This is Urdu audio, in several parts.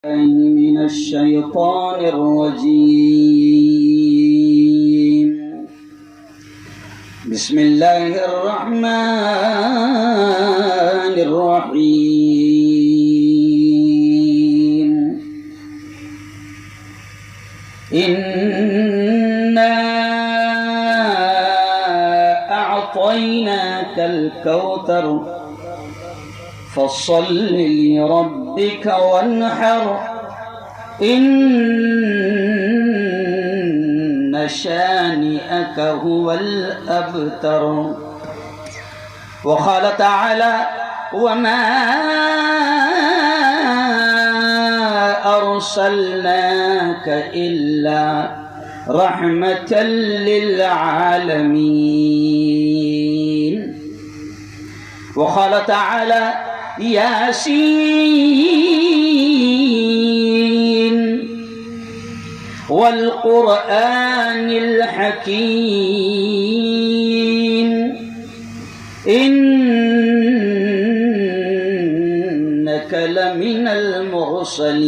من الشيطان الرجيم. بسم الله الرحمن الرحيم. إنا أعطيناك الكوثر فصل لربك وانحر إن شانئك هو الأبتر. وقال تعالى وما أرسلناك إلا رحمة للعالمين. وقال تعالى ياسين والقرآن الحكيم إنك لمن المرسلين.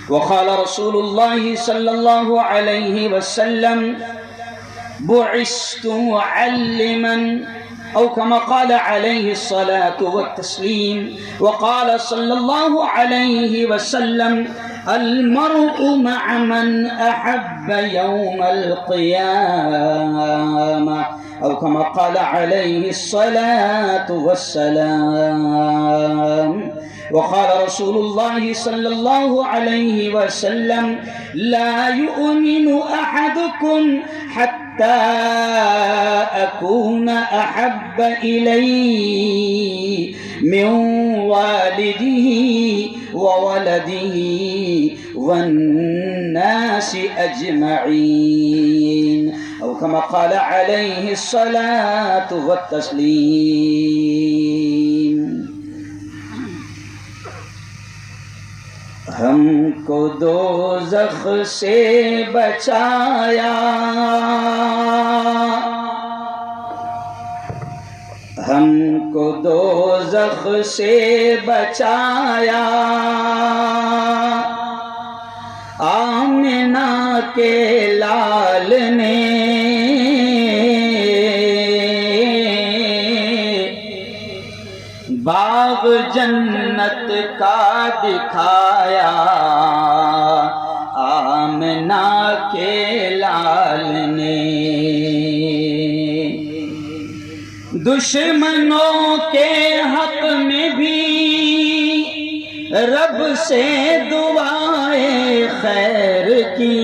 وقال رسول الله صلى الله عليه وسلم بعثت معلما أو كما قال عليه الصلاة والتسليم. وقال صلى الله عليه وسلم المرء مع من أحب يوم القيامة أو كما قال عليه الصلاة والسلام. وقال رسول الله صلى الله عليه وسلم لا يؤمن أحدكم حتى أكون أحب إليه من والده وولده والناس أجمعين أو كما قال عليه الصلاة والتسليم. ہم کو دوزخ سے بچایا، ہم کو دوزخ سے بچایا، آمنہ کے لال نے باغ جنت کا دکھایا، آمنہ کے لال نے دشمنوں کے حق میں بھی رب سے دعائیں خیر کی،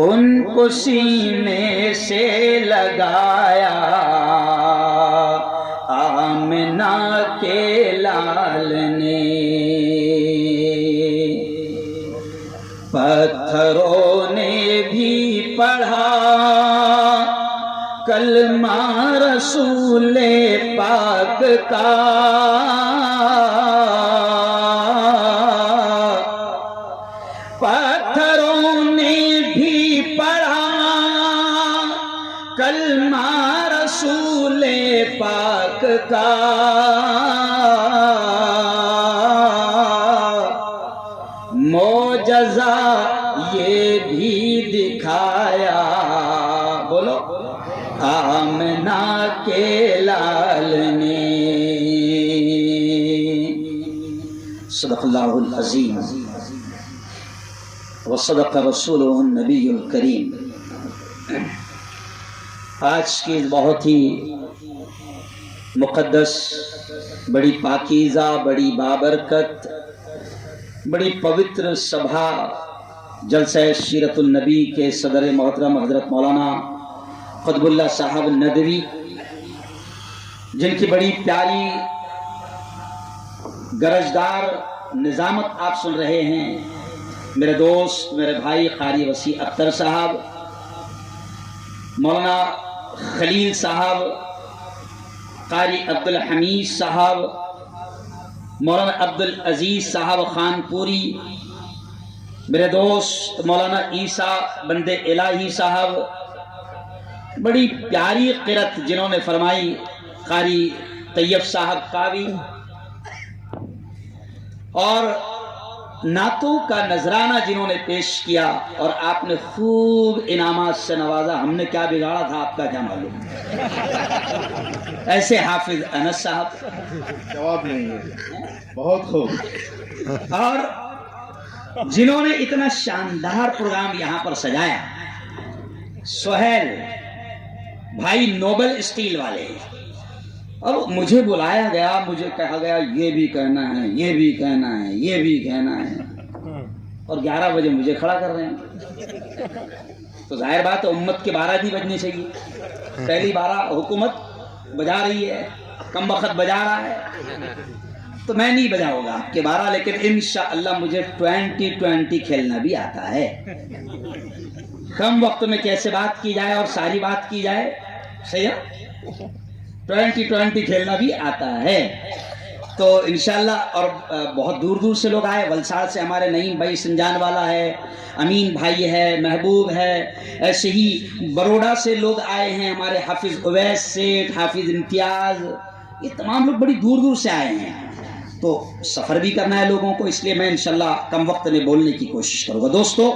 ان کو سینے سے لگایا، آمنہ کے لال نے پتھروں نے بھی پڑھا کلمہ رسول پاک کا، پتھروں نے بھی پڑھا کلمہ رسول پاک کا، معجزہ یہ بھی دکھایا، بولو آمنہ کے لال نے. صدق اللہ العظیم وصدق رسولہ النبی الکریم. آج کی بہت ہی مقدس، بڑی پاکیزہ، بڑی بابرکت، بڑی پوتر سبھا جلسہ سیرت النبی کے صدر محترم حضرت مولانا قطب اللہ صاحب ندوی، جن کی بڑی پیاری گرجدار نظامت آپ سن رہے ہیں، میرے دوست، میرے بھائی قاری وسیع اختر صاحب، مولانا خلیل صاحب، قاری عبدالحمید صاحب، مولانا عبدالعزیز صاحب خان پوری، میرے دوست مولانا عیسیٰ بندے الہی صاحب، بڑی پیاری قرت جنہوں نے فرمائی قاری طیب صاحب قاوی، اور نعتوں کا نذرانہ جنہوں نے پیش کیا، اور آپ نے خوب انعامات سے نوازا. ہم نے کیا بگاڑا تھا آپ کا کیا معلوم. ایسے حافظ انس صاحب، جواب نہیں ہے. بہت خوب. اور جنہوں نے اتنا شاندار پروگرام یہاں پر سجایا، سہیل بھائی نوبل اسٹیل والے. اور مجھے بلایا گیا، مجھے کہا گیا یہ بھی کہنا ہے، یہ بھی کہنا ہے، یہ بھی کہنا ہے، اور 11 بجے مجھے کھڑا کر رہے ہیں. تو ظاہر بات ہے امت کے 12 نہیں بجنے چاہیے. پہلی 12 حکومت بجا رہی ہے، کم وقت بجا رہا ہے، تو میں نہیں بجاؤں گا آپ کے 12، لیکن انشاءاللہ مجھے 20-20 کھیلنا بھی آتا ہے. کم وقت میں کیسے بات کی جائے اور ساری بات کی جائے، صحیح ہے. 20-20 کھیلنا بھی آتا ہے. تو انشاءاللہ. اور بہت دور دور سے لوگ آئے. ولساڑ سے ہمارے نعیم بھائی سنجان والا ہے، امین بھائی ہے، محبوب ہے. ایسے ہی بروڈا سے لوگ آئے ہیں، ہمارے حافظ اویس سیٹھ، حافظ امتیاز، یہ تمام لوگ بڑی دور دور سے آئے ہیں. تو سفر بھی کرنا ہے لوگوں کو، اس لیے میں انشاءاللہ کم وقت میں بولنے کی کوشش کروں گا. دوستو،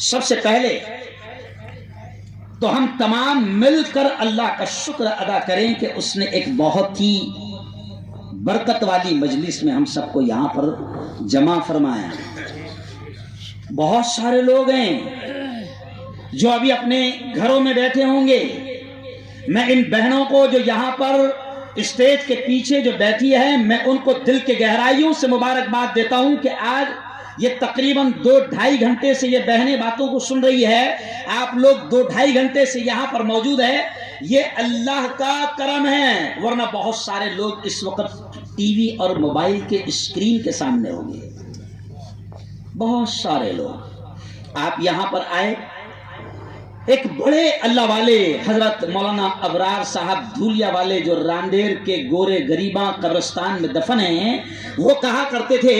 سب سے پہلے تو ہم تمام مل کر اللہ کا شکر ادا کریں کہ اس نے ایک بہت ہی برکت والی مجلس میں ہم سب کو یہاں پر جمع فرمایا. بہت سارے لوگ ہیں جو ابھی اپنے گھروں میں بیٹھے ہوں گے. میں ان بہنوں کو جو یہاں پر اسٹیج کے پیچھے جو بیٹھی ہے، میں ان کو دل کے گہرائیوں سے مبارکباد دیتا ہوں کہ آج یہ تقریباً 2-2.5 گھنٹے سے یہ بہنیں باتوں کو سن رہی ہے. آپ لوگ 2-2.5 گھنٹے سے یہاں پر موجود ہے، یہ اللہ کا کرم ہے. ورنہ بہت سارے لوگ اس وقت ٹی وی اور موبائل کے اسکرین کے سامنے ہوں گے. بہت سارے لوگ آپ یہاں پر آئے. ایک بڑے اللہ والے حضرت مولانا ابرار صاحب دھولیا والے، جو راندیر کے گورے غریباں قبرستان میں دفن ہیں، وہ کہا کرتے تھے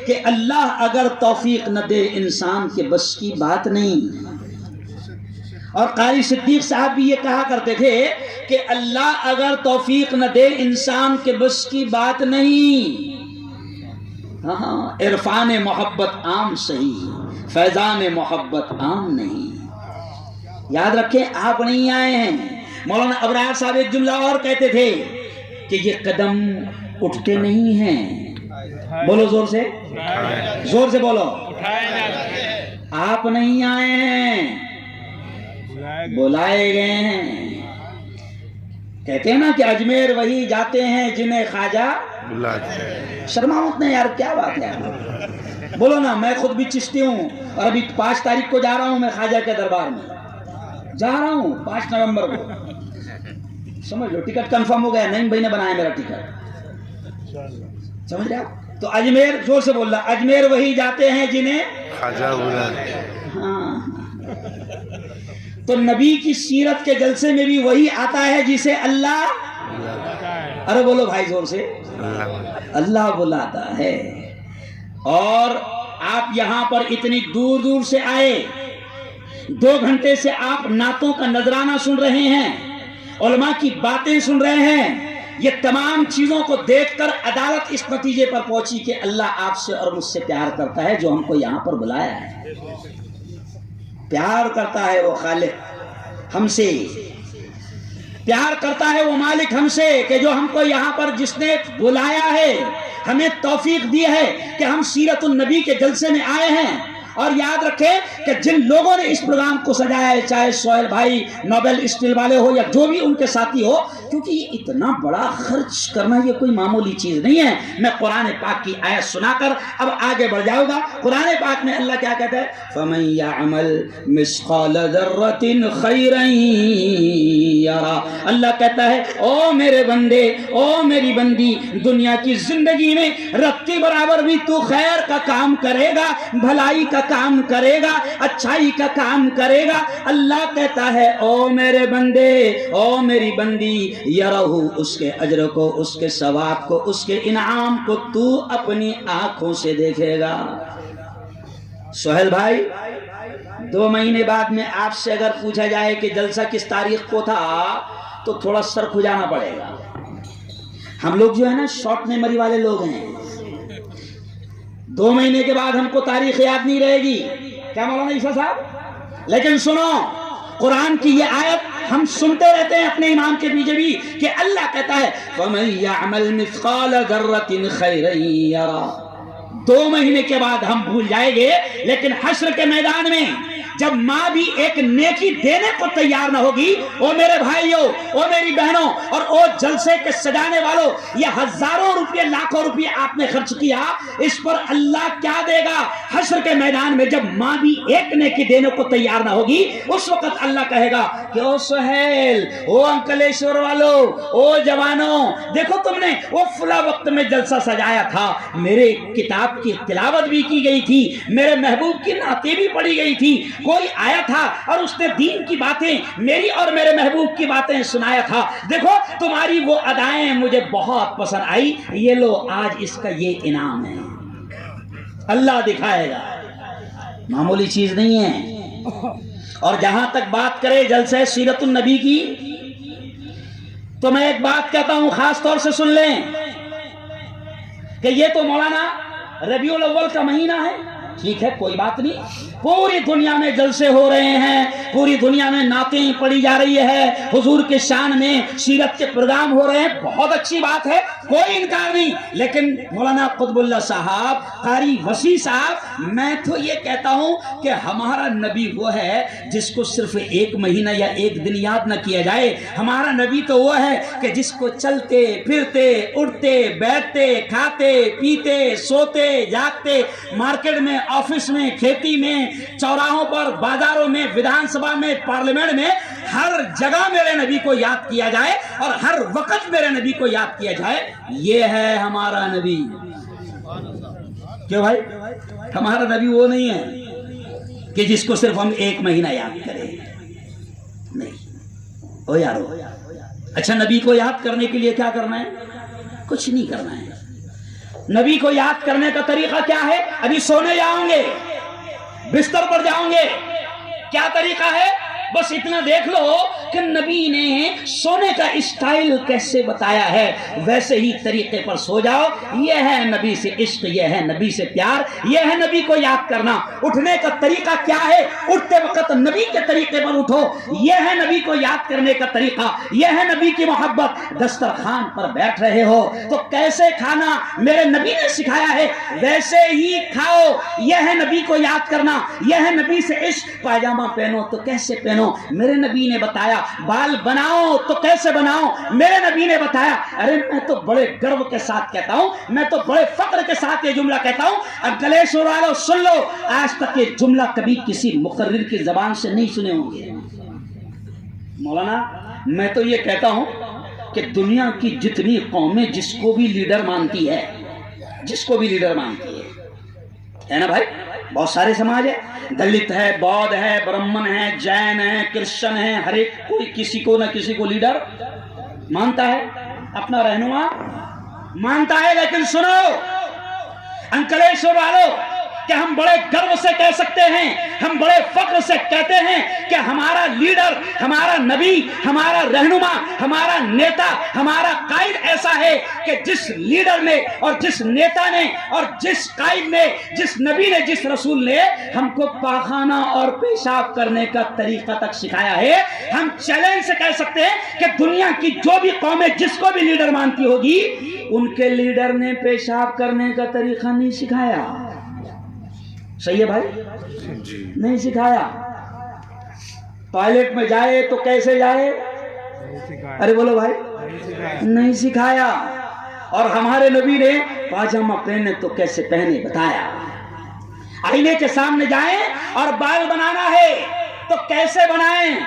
کہ اللہ اگر توفیق نہ دے انسان کے بس کی بات نہیں. اور قاری صدیق صاحب بھی یہ کہا کرتے تھے کہ اللہ اگر توفیق نہ دے انسان کے بس کی بات نہیں. ہاں، عرفان محبت عام صحیح، فیضان محبت عام نہیں. یاد رکھیں، آپ نہیں آئے ہیں. مولانا ابرار صاحب ایک جملہ اور کہتے تھے کہ یہ قدم اٹھتے نہیں ہیں. بولو زور سے، زور سے بولو. آپ نہیں آئے ہیں، بلائے گئے ہیں. کہتے ہیں نا کہ اجمیر وہی جاتے ہیں جنہیں خواجہ شرما مت نے. یار کیا بات ہے، بولو نا. میں خود بھی چشتی ہوں، اور ابھی 5 تاریخ کو جا رہا ہوں میں خواجہ کے دربار میں. جا رہا ہوں 5 نومبر کو. سمجھ لو ٹکٹ کنفرم ہو گیا، نعیم بھائی نے بنایا میرا ٹکٹ. سمجھ رہے آپ؟ تو اجمیر، زور سے بول رہا، اجمیر وہی جاتے ہیں جنہیں خواجہ بلاتے. ہاں، تو نبی کی سیرت کے جلسے میں بھی وہی آتا ہے جسے اللہ، ارے بولو بھائی زور سے، اللہ بلاتا ہے. اور آپ یہاں پر اتنی دور دور سے آئے، 2 گھنٹے سے آپ نعتوں کا نذرانہ سن رہے ہیں، علماء کی باتیں سن رہے ہیں. یہ تمام چیزوں کو دیکھ کر عدالت اس نتیجے پر پہنچی کہ اللہ آپ سے اور مجھ سے پیار کرتا ہے جو ہم کو یہاں پر بلایا ہے. پیار کرتا ہے وہ خالق ہم سے، پیار کرتا ہے وہ مالک ہم سے، کہ جو ہم کو یہاں پر جس نے بلایا ہے، ہمیں توفیق دی ہے کہ ہم سیرت النبی کے جلسے میں آئے ہیں. اور یاد رکھیں کہ جن لوگوں نے اس پروگرام کو سجایا ہے، چاہے سہیل بھائی نوبل اسٹیل والے ہو یا جو بھی ان کے ساتھی ہو، کیونکہ یہ اتنا بڑا خرچ کرنا یہ کوئی معمولی چیز نہیں ہے. میں قرآن پاک کی آیت سنا کر اب آگے بڑھ جاؤں گا. قرآن پاک میں اللہ کیا کہتا ہے؟ فَمَن يَعْمَلْ مِثْقَالَ ذَرَّةٍ خَيْرًا يَرَهُ. اللہ کہتا ہے او میرے بندے، او میری بندی، دنیا کی زندگی میں رتی برابر بھی تو خیر کا کام کرے گا، بھلائی کا کام کرے گا، اچھائی کا کام کرے گا. اللہ کہتا ہے او میرے بندے، او میری بندی، یرہو، اس کے اجر کو، اس کے ثواب کو، اس کے انعام کو تو اپنی آنکھوں سے دیکھے گا. سہیل بھائی 2 مہینے بعد میں آپ سے اگر پوچھا جائے کہ جلسہ کس تاریخ کو تھا تو تھوڑا سر کھجانا پڑے گا. ہم لوگ جو ہے نا شارٹ میموری والے لوگ ہیں. 2 مہینے کے بعد ہم کو تاریخ یاد نہیں رہے گی. کیا مولانا عیسیٰ صاحب؟ لیکن سنو قرآن کی یہ آیت ہم سنتے رہتے ہیں اپنے امام کے پیچھے بھی کہ اللہ کہتا ہے وَمَن يَعْمَلْ مِثْقَالَ ذَرَّةٍ خَيْرًا يَرَهُ. 2 مہینے کے بعد ہم بھول جائیں گے، لیکن حشر کے میدان میں جب ماں بھی ایک نیکی دینے کو تیار نہ ہوگی، او میرے بھائیوں، او میری بہنوں، اور او جلسے کے سجانے والوں، یہ ہزاروں روپے لاکھوں روپے آپ نے خرچ کیا، اس پر اللہ کیا دے گا حشر کے میدان میں؟ جب ماں بھی ایک نیکی دینے کو تیار نہ ہوگی، اس وقت اللہ کہے گا کہ او سہیل، او انکلیشور والوں، او جوانوں، دیکھو تم نے وہ فلاں وقت میں جلسہ سجایا تھا، میرے کتاب کی تلاوت بھی کی گئی تھی، میرے محبوب کی نعتیں بھی پڑھی گئی تھی، کوئی آیا تھا اور اس نے دین کی باتیں، میری اور میرے محبوب کی باتیں سنایا تھا، دیکھو تمہاری وہ ادائیں مجھے بہت پسند آئی، یہ لو آج اس کا یہ انعام ہے. اللہ دکھائے گا، معمولی چیز نہیں ہے. اور جہاں تک بات کرے جلسہ سیرت النبی کی، تو میں ایک بات کہتا ہوں خاص طور سے سن لیں کہ یہ تو مولانا ربیع الاول کا مہینہ ہے، ٹھیک ہے کوئی بات نہیں، پوری دنیا میں جلسے ہو رہے ہیں، پوری دنیا میں نعتیں پڑھی جا رہی ہے، حضور کے شان میں سیرت کے پروگرام ہو رہے ہیں، بہت اچھی بات ہے، کوئی انکار نہیں. لیکن مولانا قطب اللہ صاحب، قاری وسیع صاحب، میں تو یہ کہتا ہوں کہ ہمارا نبی وہ ہے جس کو صرف 1 مہینہ یا 1 دن یاد نہ کیا جائے. ہمارا نبی تو وہ ہے کہ جس کو چلتے پھرتے اٹھتے بیٹھتے کھاتے پیتے سوتے جاگتے، مارکیٹ میں، آفس میں، کھیتی میں، چوراہوں پر، بازاروں میں، ودھان سبھا میں، پارلیمنٹ میں، ہر جگہ میرے نبی کو یاد کیا جائے اور ہر وقت میرے نبی کو یاد کیا جائے. یہ ہے ہمارا نبی. کیوں بھائی؟ ہمارا نبی وہ نہیں ہے کہ جس کو صرف ہم 1 مہینہ یاد کریں. نہیں او یارو، اچھا نبی کو یاد کرنے کے لیے کیا کرنا ہے؟ کچھ نہیں کرنا ہے. نبی کو یاد کرنے کا طریقہ کیا ہے؟ ابھی سونے جاؤں گے، بستر پر جاؤں گے، کیا طریقہ ہے؟ بس اتنا دیکھ لو کہ نبی نے سونے کا اسٹائل کیسے بتایا ہے، ویسے ہی طریقے پر سو جاؤ. یہ ہے نبی سے عشق، یہ ہے نبی سے پیار، یہ ہے نبی کو یاد کرنا. اٹھنے کا طریقہ کیا ہے؟ اٹھتے وقت نبی کے طریقے پر اٹھو، یہ ہے نبی کو یاد کرنے کا طریقہ، یہ ہے نبی کی محبت. دسترخوان پر بیٹھ رہے ہو تو کیسے کھانا میرے نبی نے سکھایا ہے، ویسے ہی کھاؤ، یہ ہے نبی کو یاد کرنا، یہ ہے نبی سے عشق. پاجامہ پہنو تو کیسے پہنو، میرے نبی نے بتایا. بال بناؤ تو کیسے بناؤ، میرے نبی نے بتایا. ارے میں تو بڑے گرو کے ساتھ کہتا ہوں، میں تو بڑے فخر کے ساتھ یہ جملہ کہتا ہوں، اب گلیشور والو سن لو، آج تک یہ جملہ کبھی کسی مقرر کی زبان سے نہیں سنے ہوں گے. مولانا میں تو یہ کہتا ہوں کہ دنیا کی جتنی قومیں جس کو بھی لیڈر مانتی ہے، جس کو بھی لیڈر مانتی ہے نا بھائی، بہت سارے سماج ہے، دلت ہے، بودھ ہے، برہمن ہے، جین ہے، کرسچن ہے، ہر ایک کوئی کسی کو نہ کسی کو لیڈر مانتا ہے، اپنا رہنما مانتا ہے. لیکن سنو انکلیشور والو، کہ ہم بڑے گرو سے کہہ سکتے ہیں، ہم بڑے فخر سے کہتے ہیں کہ ہمارا لیڈر، ہمارا نبی، ہمارا رہنما، ہمارا نیتا، ہمارا قائد ایسا ہے کہ جس لیڈر نے اور جس نیتا نے اور جس قائد نے، جس نبی نے، جس رسول نے ہم کو پاخانہ اور پیشاب کرنے کا طریقہ تک سکھایا ہے. ہم چیلنج سے کہہ سکتے ہیں کہ دنیا کی جو بھی قومیں جس کو بھی لیڈر مانتی ہوگی، ان کے لیڈر نے پیشاب کرنے کا طریقہ نہیں سکھایا. صحیح ہے بھائی؟ نہیں سکھایا. ٹوائلٹ میں جائے تو کیسے جائے؟ ارے بولو بھائی، نہیں سکھایا. اور ہمارے نبی نے پاجامہ پہنے تو کیسے پہنے بتایا. آئینے کے سامنے جائیں اور بال بنانا ہے تو کیسے بنائیں،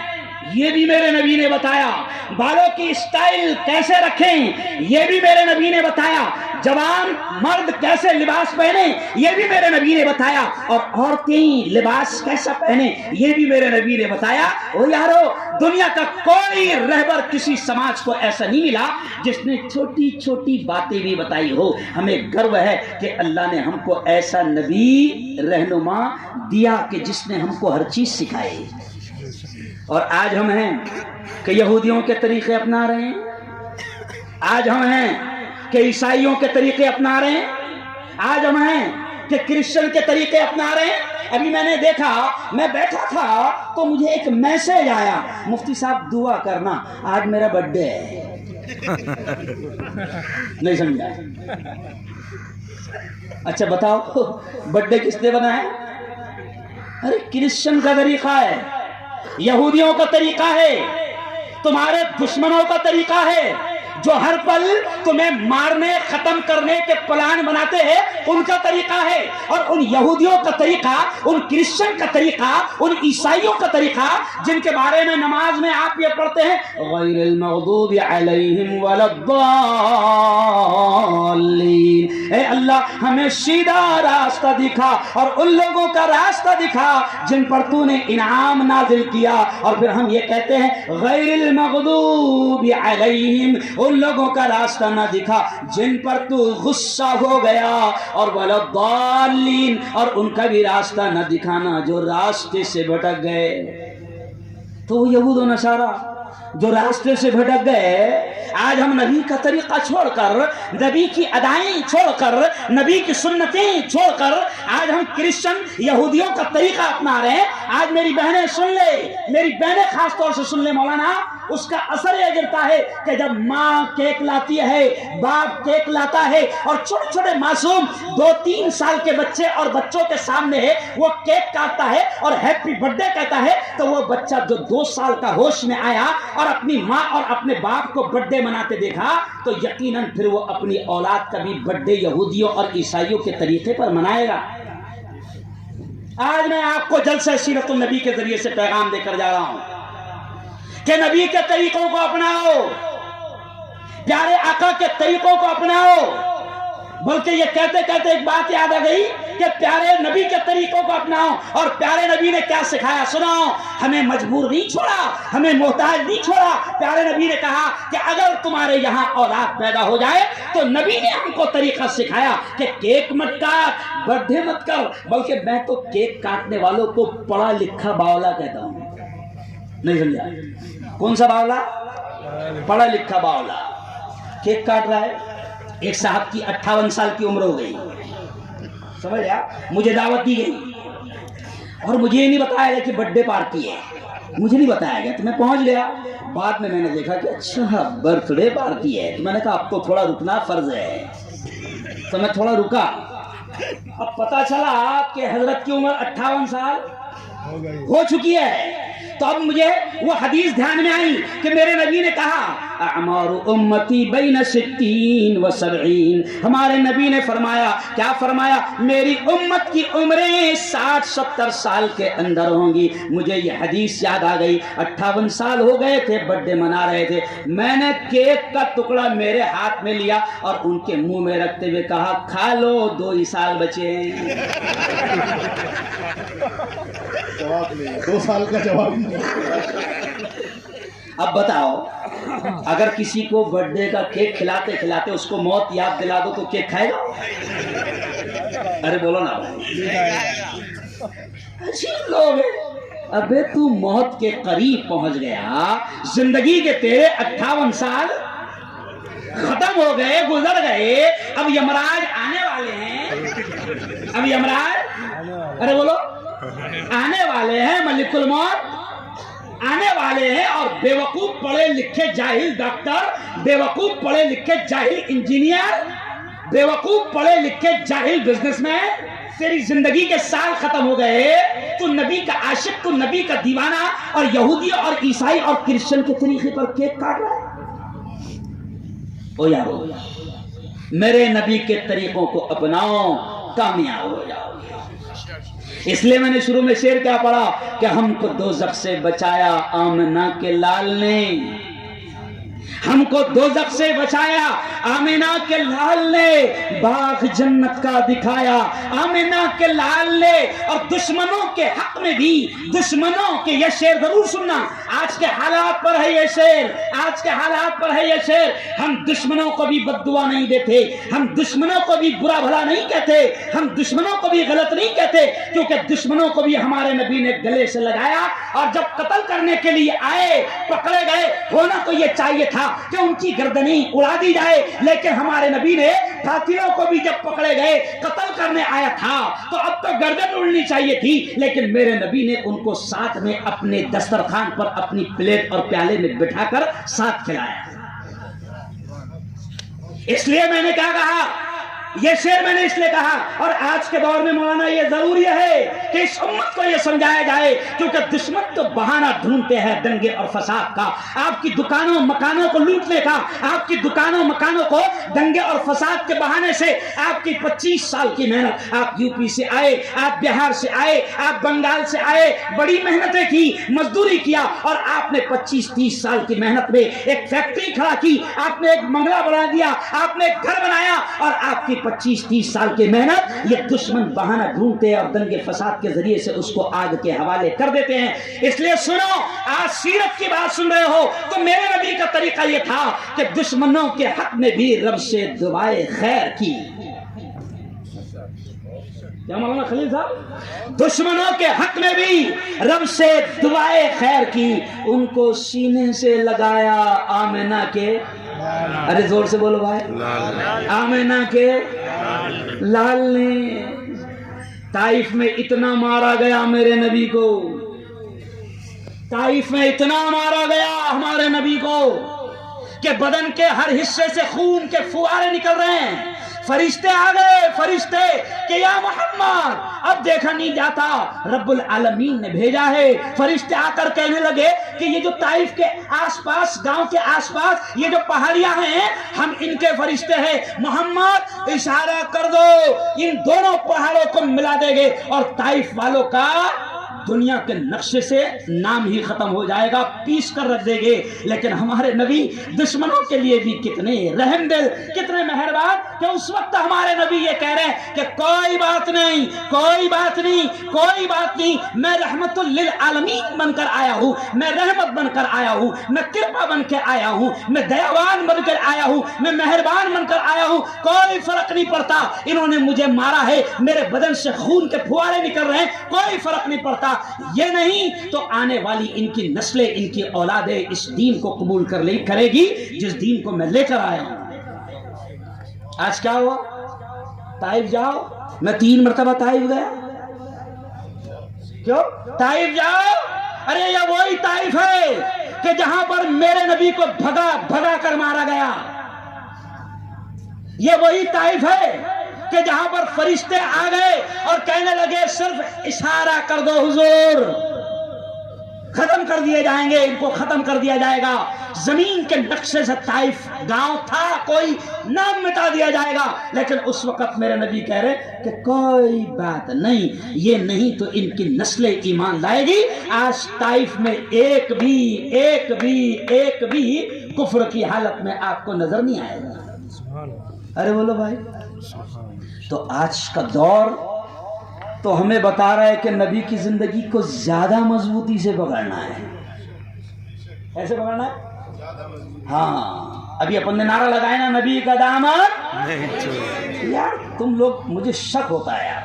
یہ بھی میرے نبی نے بتایا. بالوں کی اسٹائل کیسے رکھیں، یہ بھی میرے نبی نے بتایا. جوان مرد کیسے لباس پہنے یہ بھی میرے نبی نے بتایا، اور عورتیں لباس کیسا پہنے یہ بھی میرے نبی نے بتایا۔ او یارو، دنیا کا کوئی رہبر کسی سماج کو ایسا نہیں ملا جس نے چھوٹی چھوٹی باتیں بھی بتائی ہو۔ ہمیں گرو ہے کہ اللہ نے ہم کو ایسا نبی رہنما دیا کہ جس نے ہم کو ہر چیز سکھائی۔ اور آج ہم ہیں کہ یہودیوں کے طریقے اپنا رہے ہیں، آج ہم ہیں کہ عیسائیوں کے طریقے اپنا رہے ہیں، آج ہم ہیں کہ کرسچن کے طریقے اپنا رہے ہیں۔ ابھی میں نے دیکھا، میں بیٹھا تھا تو مجھے ایک میسج آیا، مفتی صاحب دعا کرنا آج میرا برتھ ڈے ہے۔ نہیں سمجھا؟ اچھا بتاؤ برتھ ڈے کس نے بنایا؟ ارے کرسچن کا طریقہ ہے، یہودیوں کا طریقہ ہے، تمہارے دشمنوں کا طریقہ ہے، جو ہر پل تمہیں مارنے ختم کرنے کے پلان بناتے ہیں، ان کا طریقہ ہے۔ اور ان یہودیوں کا طریقہ، ان کرسچن کا طریقہ، ان عیسائیوں کا طریقہ جن کے بارے میں نماز میں آپ یہ پڑھتے ہیں غیر المغضوب علیہم ولا الضالین، اے اللہ ہمیں سیدھا راستہ دکھا اور ان لوگوں کا راستہ دکھا جن پر تو نے انعام نازل کیا۔ اور پھر ہم یہ کہتے ہیں غیر المغضوب علیہم، ان لوگوں کا راستہ نہ دکھا جن پر تو غصہ ہو گیا، اور ولا الضالین، اور ان کا بھی راستہ نہ دکھانا جو راستے سے بھٹک گئے۔ تو وہ یہود و نصارہ جو راستے سے بھٹک گئے، آج ہم نبی کا طریقہ چھوڑ کر، نبی کی ادائیں چھوڑ کر، نبی کی سنتیں چھوڑ کر آج ہم کرسچن یہودیوں کا طریقہ اپنا رہے ہیں۔ آج میری بہنیں سن لے، میری بہنیں خاص طور سے سن لے مولانا، اس کا اثر یہ گرتا ہے کہ جب ماں کیک لاتی ہے، باپ کیک لاتا ہے، اور چھوٹے چھوٹے معصوم 2-3 سال کے بچے اور بچوں کے سامنے وہ کیک کاٹتا ہے اور ہیپی برتھ ڈے کہتا ہے، تو وہ بچہ جو 2 سال کا ہوش میں آیا اور اپنی ماں اور اپنے باپ کو برتھ ڈے مناتے دیکھا، تو یقیناً پھر وہ اپنی اولاد کا بھی برتھ ڈے یہودیوں اور عیسائیوں کے طریقے پر منائے گا۔ آج میں آپ کو جلسہ سیرت النبی کے ذریعے سے پیغام دے کر جا رہا ہوں کہ نبی کے طریقوں کو اپناؤ، پیارے آقا کے طریقوں کو اپناؤ۔ بلکہ یہ کہتے کہتے ایک بات یاد آ گئی کہ پیارے نبی کے طریقوں کو اپناؤ، اور پیارے نبی نے کیا سکھایا سناؤ۔ ہمیں مجبور نہیں چھوڑا، ہمیں محتاج نہیں چھوڑا۔ پیارے نبی نے کہا کہ اگر تمہارے یہاں اولاد پیدا ہو جائے تو نبی نے ہم کو طریقہ سکھایا کہ کیک مت کاٹ، برتھ ڈے مت کر، بلکہ میں تو کیک کاٹنے والوں کو پڑھا لکھا باولا کہتا ہوں۔ نہیں سمجھا؟ کون سا باولا؟ پڑھا لکھا باولا کیک کاٹ رہا ہے۔ ایک صاحب کی 58 سال کی عمر ہو گئی، سمجھا؟ مجھے دعوت دی گئی اور مجھے یہ نہیں بتایا گیا کہ برتھ ڈے پارٹی ہے، مجھے نہیں بتایا گیا، تو میں پہنچ گیا۔ بعد میں نے دیکھا کہ اچھا برتھ ڈے پارٹی ہے، تو میں نے کہا اب تو تھوڑا رکنا فرض ہے، تو میں تھوڑا رکا۔ اب پتا چلا کہ حضرت کی عمر 58 سال ہو چکی ہے۔ تو اب مجھے وہ حدیث دھیان میں آئی کہ میرے نبی نے کہا اعمار امتی بین 60 و 70، ہمارے نبی نے فرمایا، کیا فرمایا؟ میری امت کی عمریں 60-70 سال کے اندر ہوں گی۔ مجھے یہ حدیث یاد آ گئی، 58 سال ہو گئے تھے، برتھ ڈے منا رہے تھے، میں نے کیک کا ٹکڑا میرے ہاتھ میں لیا اور ان کے منہ میں رکھتے ہوئے کہا کھا لو، 2 ہی سال بچے ہیں۔ جواب نہیں، 2 سال کا جواب نہیں۔ اب بتاؤ، اگر کسی کو برتھ ڈے کا کیک کھلاتے کھلاتے اس کو موت یاد دلا دو تو کیک کھائے گا؟ ارے بولو نا بھائی، عجیب لوگ ہیں۔ ابے تو موت کے قریب پہنچ گیا، زندگی کے تیرے 58 سال ختم ہو گئے، گزر گئے، اب یمراج آنے والے ہیں، اب یمراج ارے بولو آنے والے ہیں، ملک الموت آنے والے ہیں، اور بے وقوف پڑھے لکھے جاہل ڈاکٹر، بے وقوف پڑھے لکھے جاہل انجینئر، بے وقوف پڑھے لکھے جاہل بزنس مین، تیری زندگی کے سال ختم ہو گئے، تو نبی کا عاشق، تو نبی کا دیوانہ، اور یہودی اور عیسائی اور کرسچن کے طریقے پر کیک کاٹ رہا ہے۔ او یارو، میرے نبی کے طریقوں کو اپناؤ، کامیاب ہو جاؤ۔ اس لیے میں نے شروع میں شعر کیا پڑھا کہ ہم کو دوزخ سے بچایا آمنہ کے لال نے، ہم کو دوزخ سے بچایا، آمینہ کے لال نے باغ جنت کا دکھایا، آمینہ کے لال نے، اور دشمنوں کے حق میں بھی، دشمنوں کے، یہ شعر ضرور سننا، آج کے حالات پر ہے یہ شعر، آج کے حالات پر ہے یہ شعر، ہم دشمنوں کو بھی بد دعا نہیں دیتے، ہم دشمنوں کو بھی برا بھلا نہیں کہتے، ہم دشمنوں کو بھی غلط نہیں کہتے، کیونکہ دشمنوں کو بھی ہمارے نبی نے گلے سے لگایا، اور جب قتل کرنے کے لیے آئے، پکڑے گئے، ہونا تو یہ چاہیے تھا کہ ان کی گردنیں اڑا دی جائے، لیکن ہمارے نبی نے قاتلوں کو بھی جب پکڑے گئے، قتل کرنے آیا تھا تو اب تو گردن اڑنی چاہیے تھی، لیکن میرے نبی نے ان کو ساتھ میں اپنے دسترخوان پر اپنی پلیٹ اور پیالے میں بٹھا کر ساتھ کھلایا۔ اس لیے میں نے کیا کہا، یہ شعر میں نے اس لیے کہا، اور آج کے دور میں مولانا یہ ضروری ہے کہ اس امت کو یہ سمجھایا جائے، کیونکہ دشمن تو بہانہ ڈھونڈتے ہیں دنگے اور فساد کا، آپ کی دکانوں مکانوں کو لوٹنے کا، آپ کی دکانوں مکانوں کو دنگے اور فساد کے بہانے سے، آپ کی 25 سال کی محنت، آپ یو پی سے آئے، آپ بہار سے آئے، آپ بنگال سے آئے، بڑی محنتیں کی، مزدوری کیا، اور آپ نے 25-30 سال کی محنت میں ایک فیکٹری کھڑا کی، آپ نے ایک بنگلہ بنا دیا، آپ نے ایک گھر بنایا، اور آپ کی 25-30 سال کی محنت یہ دشمن بہانہ ڈھونڈتے ہیں اور دنگے فساد کے ذریعے سے اس کو آگ کے حوالے کر دیتے ہیں۔ اس لیے سنو، آج سیرت کی بات سن رہے ہو تو میرے نبی کا طریقہ یہ تھا کہ دشمنوں کے حق میں بھی رب سے دعائے خیر کی۔ کیا مولانا خلیل صاحب؟ دشمنوں کے حق میں بھی رب سے دعائے خیر کی، ان کو سینے سے لگایا آمینہ کے، ارے زور سے بولو بھائی، آمینہ کے لال نے۔ طائف میں اتنا مارا گیا میرے نبی کو، طائف میں اتنا مارا گیا ہمارے نبی کو کہ بدن کے ہر حصے سے خون کے فوارے نکل رہے ہیں۔ فرشتے آ گئے، فرشتے کہ یا محمد اب دیکھا نہیں جاتا، رب العالمین نے بھیجا ہے۔ فرشتے آ کر کہنے لگے کہ یہ جو طائف کے آس پاس، گاؤں کے آس پاس یہ جو پہاڑیاں ہیں، ہم ان کے فرشتے ہیں، محمد اشارہ کر دو، ان دونوں پہاڑوں کو ملا دیں گے اور طائف والوں کا دنیا کے نقشے سے نام ہی ختم ہو جائے گا، پیس کر رکھ دیں گے۔ لیکن ہمارے نبی دشمنوں کے لیے بھی کتنے رحم دل، کتنے مہربان، کہ اس وقت ہمارے نبی یہ کہہ رہے ہیں کہ کوئی بات نہیں، کوئی بات نہیں، کوئی بات نہیں، میں رحمت للعالمین بن کر آیا ہوں، میں رحمت بن کر آیا ہوں، میں کرپا بن کے آیا ہوں، میں دیاوان بن کر آیا ہوں، میں مہربان بن کر آیا ہوں، کوئی فرق نہیں پڑتا انہوں نے مجھے مارا ہے، میرے بدن سے خون کے پھوارے نکل رہے ہیں، کوئی فرق نہیں پڑتا، یہ نہیں تو آنے والی ان کی نسلیں، ان کی اولادیں اس دین کو قبول کرے گی جس دین کو میں لے کر آیا ہوں۔ آج کیا ہوا؟ طائف جاؤ، میں 3 مرتبہ طائف گیا، کیوں؟ طائف جاؤ، ارے یہ وہی طائف ہے کہ جہاں پر میرے نبی کو بھگا کر مارا گیا، یہ وہی طائف ہے کہ جہاں پر فرشتے آ گئے اور کہنے لگے صرف اشارہ کر دو حضور، ختم کر دیے جائیں گے، ان کو ختم کر دیا جائے گا، زمین کے نقشے سے طائف گاؤں تھا، کوئی نام مٹا دیا جائے گا۔ لیکن اس وقت میرے نبی کہہ رہے کہ کوئی بات نہیں، یہ نہیں تو ان کی نسلیں ایمان لائے گی۔ آج طائف میں ایک بھی کفر کی حالت میں آپ کو نظر نہیں آئے گا۔ ارے بولو بھائی، تو آج کا دور تو ہمیں بتا رہا ہے کہ نبی کی زندگی کو زیادہ مضبوطی سے پکڑنا ہے۔ ایسے پکڑنا ہے؟ ہاں، ابھی اپن نے نعرہ لگایا نا، نبی کا دامن، یار تم لوگ، مجھے شک ہوتا ہے یار،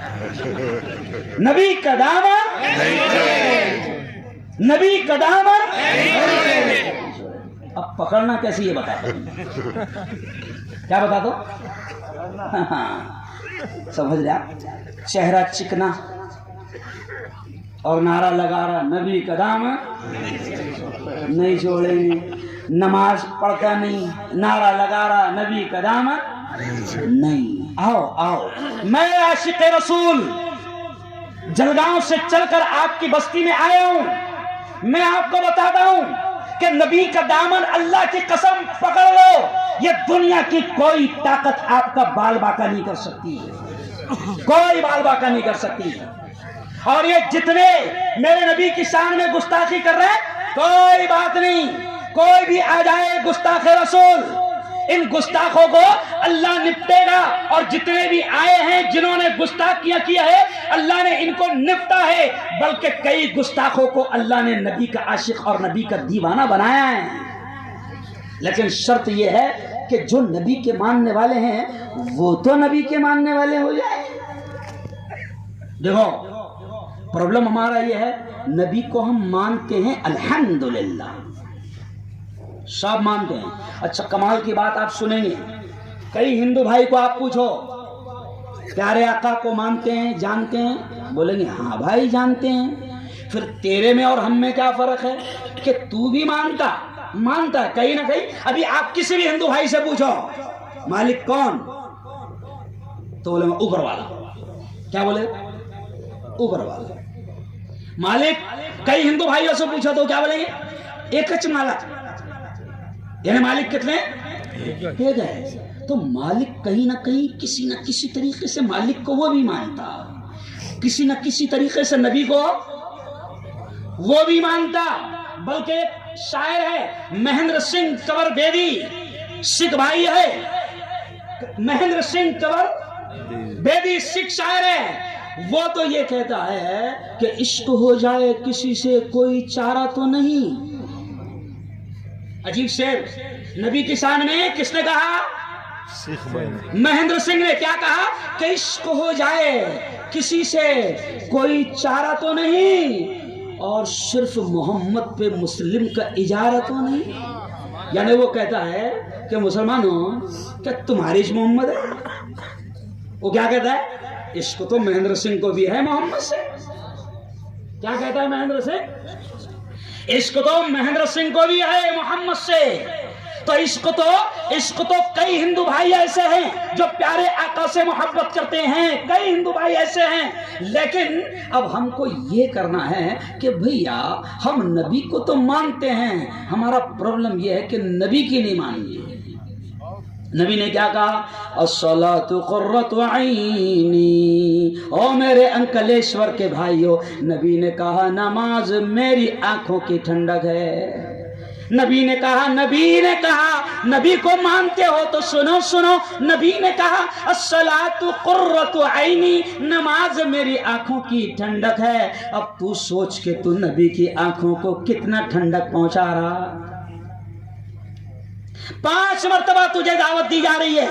نبی کا دامن، نبی کا دامن، اب پکڑنا کیسے یہ بتا دو، کیا بتا دو؟ سمجھ رہے آپ؟ چہرہ چکنا اور نعرہ لگا رہا نبی کا دامن نہیں چھوڑیں گے، نماز پڑھتا نہیں، نعرہ لگا رہا نبی کا دامن نہیں۔ آؤ آؤ، میں عاشق رسول جلگاؤں سے چل کر آپ کی بستی میں آیا ہوں، میں آپ کو بتاتا ہوں کہ نبی کا دامن اللہ کی قسم پکڑ لو، یہ دنیا کی کوئی طاقت آپ کا بال باقا نہیں کر سکتی، کوئی بال باقا نہیں کر سکتی۔ اور یہ جتنے میرے نبی کی شان میں گستاخی کر رہے ہیں، کوئی بات نہیں، کوئی بھی آ جائے گستاخ رسول، ان گستاخوں کو اللہ نپٹے گا، اور جتنے بھی آئے ہیں جنہوں نے گستاخیاں کیا ہے اللہ نے ان کو نپٹا ہے، بلکہ کئی گستاخوں کو اللہ نے نبی کا عاشق اور نبی کا دیوانہ بنایا ہے۔ لیکن شرط یہ ہے کہ جو نبی کے ماننے والے ہیں وہ تو نبی کے ماننے والے ہو جائیں۔ دیکھو پرابلم ہمارا یہ ہے، نبی کو ہم مانتے ہیں الحمدللہ، سب مانتے ہیں۔ اچھا کمال کی بات آپ سنیں گے، کئی ہندو بھائی کو آپ پوچھو پیارے آقا کو مانتے ہیں جانتے ہیں، بولیں گے ہاں بھائی جانتے ہیں۔ پھر تیرے میں اور ہم میں کیا فرق ہے کہ تو بھی مانتا ہے کہیں نہ کہیں۔ ابھی آپ کسی بھی ہندو بھائی سے پوچھو مالک کون، تو بولے اوپر والا۔ کیا بولے؟ اوپر والا مالک۔ کئی ہندو بھائیوں سے پوچھو تو کیا بولیں گے؟ ایکچ مالک، یعنی مالک کتنے؟ ایک ہے۔ تو مالک کہیں نہ کہیں کسی نہ کسی طریقے سے مالک کو وہ بھی مانتا، کسی نہ کسی طریقے سے نبی کو وہ بھی مانتا۔ بلکہ ایک شاعر ہے مہندر سنگھ کنور بیدی، سکھ بھائی ہے، مہندر سنگھ کنور بیدی سکھ شاعر ہے، وہ تو یہ کہتا ہے کہ عشق ہو جائے کسی سے کوئی چارہ تو نہیں۔ عجیب شعر نبی کی شان میں کس نے کہا؟ مہندر سنگھ نے کیا کہا کہ عشق ہو جائے کسی سے کوئی چارہ تو نہیں، اور صرف محمد پہ مسلم کا اجارہ تو نہیں۔ یعنی وہ کہتا ہے کہ مسلمانوں کیا تمہاری عشق محمد ہے؟ وہ کیا کہتا ہے؟ عشق تو مہندر سنگھ کو بھی ہے محمد سے۔ کیا کہتا ہے مہندر سنگھ؟ عشق تو مہندر سنگھ کو بھی ہے محمد سے۔ تو عشق تو کئی ہندو بھائی ایسے ہیں جو پیارے آقا سے محبت کرتے ہیں، کئی ہندو بھائی ایسے ہیں۔ لیکن اب ہم کو یہ کرنا ہے کہ بھیا ہم نبی کو تو مانتے ہیں، ہمارا پرابلم یہ ہے کہ نبی کی نہیں مانتے۔ نبی نے کیا کہا؟ الصلاۃ قرۃ عینی، او میرے انکلیشور کے بھائیوں، نبی نے کہا نماز میری آنکھوں کی ٹھنڈک ہے۔ نبی نے کہا نبی کو مانتے ہو تو سنو، نبی نے کہا الصلاۃ قرۃ عینی، نماز میری آنکھوں کی ٹھنڈک ہے۔ اب تو سوچ کے تو نبی کی آنکھوں کو کتنا ٹھنڈک پہنچا رہا۔ 5 مرتبہ تجھے دعوت دی جا رہی ہے،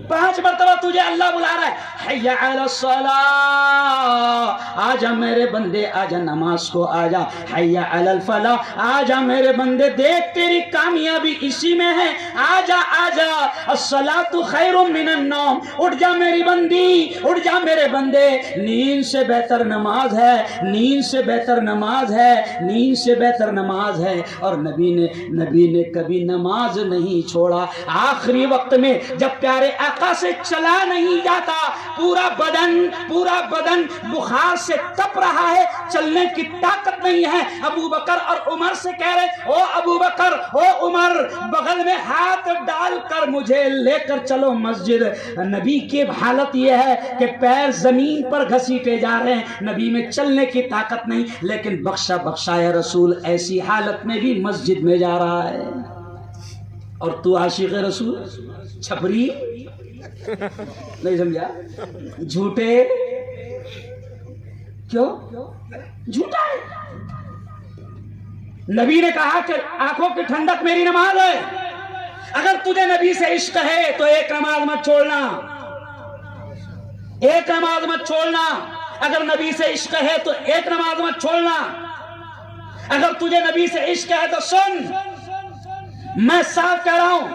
5 مرتبہ تجھے اللہ بلا رہا ہے، حی علی الصلاۃ، آجا میرے بندے آجا نماز کو آجا، حی علی الفلاح، آجا میرے بندے دیکھ تیری کامیابی اسی میں ہے، آجا الصلاۃ خیر من النوم، اٹھ جا میری بندی، اٹھ جا میرے بندے، نیند سے بہتر نماز ہے، نیند سے بہتر نماز ہے، نیند سے بہتر نماز ہے۔ اور نبی نے کبھی نماز نہیں چھوڑا۔ آخری وقت میں جب پیارے آقا سے چلا نہیں جاتا، پورا بدن بخار سے تپ رہا ہے، چلنے کی طاقت نہیں ہے، ابو بکر اور عمر سے کہہ رہے او ابو بکر او عمر، بغل میں ہاتھ ڈال کر مجھے لے کر چلو مسجد۔ نبی کی حالت یہ ہے کہ پیر زمین پر گھسیٹے جا رہے ہیں، نبی میں چلنے کی طاقت نہیں، لیکن بخشا یا رسول ایسی حالت میں بھی مسجد میں جا رہا ہے۔ اور تو عاشق رسول چھپری نہیں سمجھا، جھوٹے، کیوں جھوٹا ہے؟ نبی نے کہا کہ آنکھوں کی ٹھنڈک میری نماز ہے۔ اگر تجھے نبی سے عشق ہے تو ایک نماز مت چھوڑنا، ایک نماز مت چھوڑنا۔ اگر نبی سے عشق ہے تو ایک نماز مت چھوڑنا۔ اگر تجھے نبی سے عشق ہے تو سن، میں صاف کہہ رہا ہوں،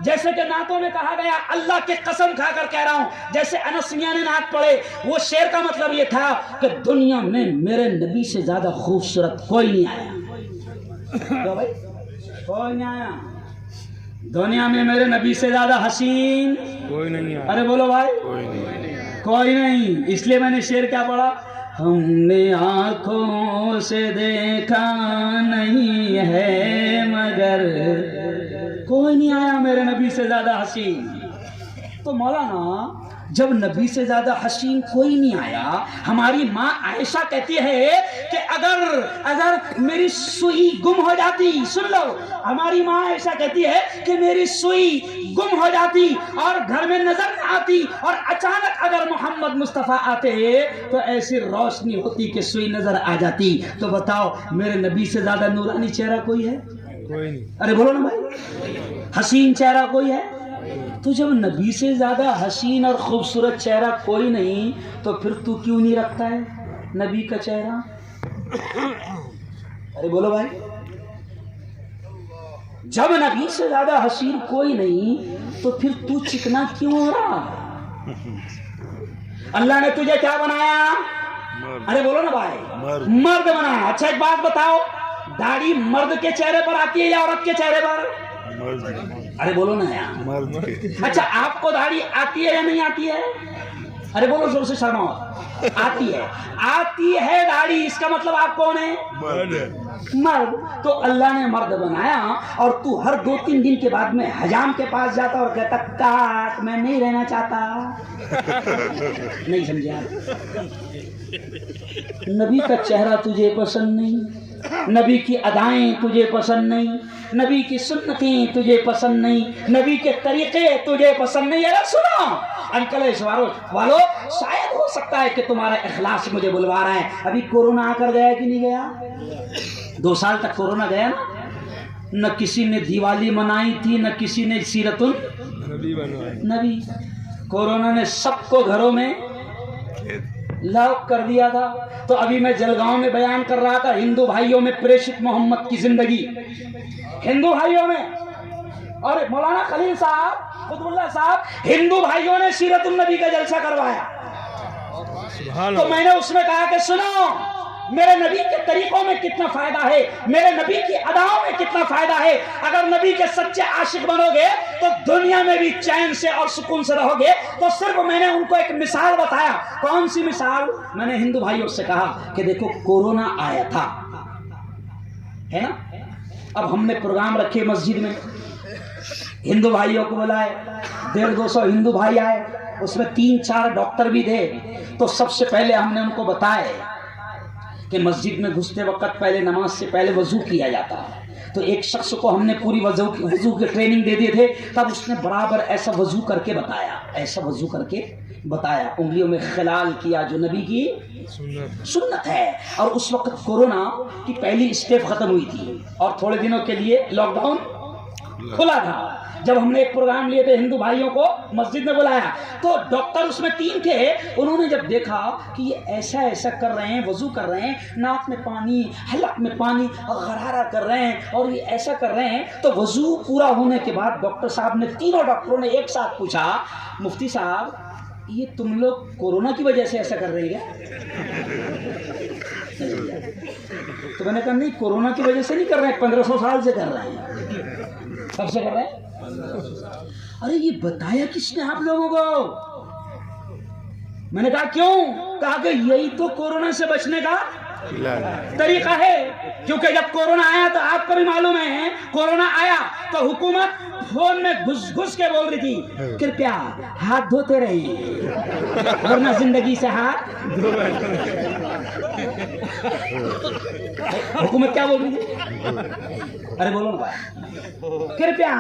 جیسے کہ نعتوں میں کہا گیا، اللہ کی قسم کھا کر کہہ رہا ہوں، جیسے انس میاں نے نعت پڑھے، وہ شعر کا مطلب یہ تھا کہ دنیا میں میرے نبی سے زیادہ خوبصورت کوئی نہیں آیا۔ کیوں بھائی؟ کوئی نہیں آیا دنیا میں میرے نبی سے زیادہ حسین کوئی نہیں ہے۔ ارے بولو بھائی، کوئی نہیں۔ اس لیے میں نے شعر کیا پڑھا؟ ہم نے آنکھوں سے دیکھا نہیں ہے مگر کوئی نہیں آیا میرے نبی سے زیادہ حسین۔ تو مولانا جب نبی سے زیادہ حسین کوئی نہیں آیا. ہماری ماں عائشہ کہتی ہے کہ اگر میری سوئی گم ہو جاتی، سن لو، ہماری ماں عائشہ کہتی ہے کہ میری سوئی گم ہو جاتی اور گھر میں نظر نہ آتی، اور اچانک اگر محمد مصطفیٰ آتے تو ایسی روشنی ہوتی کہ سوئی نظر آ جاتی. تو بتاؤ میرے نبی سے زیادہ نورانی چہرہ کوئی ہے؟ کوئی نہیں. ارے بولو نا بھائی، حسین چہرہ کوئی ہے؟ تو جب نبی سے زیادہ حسین اور خوبصورت چہرہ کوئی نہیں تو پھر تو کیوں نہیں رکھتا ہے نبی کا چہرہ؟ ارے بولو بھائی، جب نبی سے زیادہ حسین کوئی نہیں تو پھر تو چکنا کیوں ہو رہا؟ اللہ نے تجھے کیا بنایا؟ ارے بولو نا بھائی، مرد بنایا. اچھا ایک بات بتاؤ، داڑھی مرد کے چہرے پر آتی ہے یا عورت کے چہرے پر؟ ارے بولو نا یار. اچھا آپ کو داڑھی آتی ہے یا نہیں آتی ہے؟ ارے بولو زور سے، شرما. آتی ہے، آتی ہے داڑھی، اس کا مطلب آپ کون ہے؟ مرد. تو اللہ نے مرد بنایا اور تو ہر 2-3 دن کے بعد میں حجام کے پاس جاتا اور کہتا کاٹ، میں نہیں رہنا چاہتا. نہیں سمجھے آپ؟ نبی کا چہرہ تجھے پسند نہیں، نبی کی ادائیں تجھے پسند نہیں، نبی کی سنتیں تجھے پسند نہیں، نبی کے طریقے تجھے پسند نہیں. اگر سنو انکل والو، شاید ہو سکتا ہے کہ تمہارا اخلاص مجھے بلوا رہا ہے. ابھی کورونا آ کر گیا کہ نہیں گیا؟ 2 سال تک کورونا گیا نا. نہ کسی نے دیوالی منائی تھی، نہ کسی نے سیرت النبی. کورونا نے سب کو گھروں میں لاک کر دیا تھا. تو ابھی میں جلگاؤں میں بیان کر رہا تھا، ہندو بھائیوں میں پریشت محمد کی زندگی، ہندو بھائیوں میں، اور مولانا خلیل صاحب، قطب اللہ صاحب، ہندو بھائیوں نے سیرت النبی کا جلسہ کروایا. تو میں نے اس میں کہا کہ سنو، میرے نبی کے طریقوں میں کتنا فائدہ ہے، میرے نبی کی اداؤں میں کتنا فائدہ ہے. اگر نبی کے سچے عاشق بنو گے تو دنیا میں بھی چین سے اور سکون سے رہو گے. تو صرف میں نے ان کو ایک مثال بتایا. کون سی مثال؟ میں نے ہندو بھائیوں سے کہا کہ دیکھو کورونا آیا تھا، ہے نا. اب ہم نے پروگرام رکھے مسجد میں، ہندو بھائیوں کو بلائے، 150-200 ہندو بھائی آئے، اس میں 3-4 ڈاکٹر بھی تھے. تو سب سے پہلے ہم نے ان کو بتائے کہ مسجد میں گھستے وقت پہلے نماز سے پہلے وضو کیا جاتا ہے. تو ایک شخص کو ہم نے پوری وضو کی ٹریننگ دے دیے تھے. تب اس نے برابر ایسا وضو کر کے بتایا، ایسا وضو کر کے بتایا، انگلیوں میں خلال کیا جو نبی کی سنت ہے. اور اس وقت کورونا کی پہلی اسٹیپ ختم ہوئی تھی اور تھوڑے دنوں کے لیے لاک ڈاؤن کھلا تھا. جب ہم نے ایک پروگرام لیے تھے، ہندو بھائیوں کو مسجد میں بلایا، تو ڈاکٹر اس میں 3 تھے. انہوں نے جب دیکھا کہ یہ ایسا ایسا کر رہے ہیں، وضو کر رہے ہیں، ناک میں پانی، حلق میں پانی غرارہ کر رہے ہیں اور یہ ایسا کر رہے ہیں، تو وضو پورا ہونے کے بعد ڈاکٹر صاحب نے، تینوں ڈاکٹروں نے ایک ساتھ پوچھا، مفتی صاحب یہ تم لوگ کورونا کی وجہ سے ایسا کر رہے ہیں کیا؟ تو میں نے کہا نہیں، کورونا کی وجہ سے نہیں کر رہے ہیں، 1500 سال سے کر رہے ہیں. کب سے کر رہے ہیں؟ ارے یہ بتایا کس نے آپ لوگوں کو؟ میں نے کہا کیوں؟ کہا کہ یہی تو کورونا سے بچنے کا طریقہ ہے. کیونکہ جب کورونا آیا تو آپ کو بھی معلوم ہے، کورونا آیا تو حکومت فون میں گھس گھس کے بول رہی تھی کرپیا ہاتھ دھوتے رہیں ورنہ زندگی سے ہاتھ. حکومت کیا بول رہی تھی؟ ارے بولو نا بھائی، کرپیا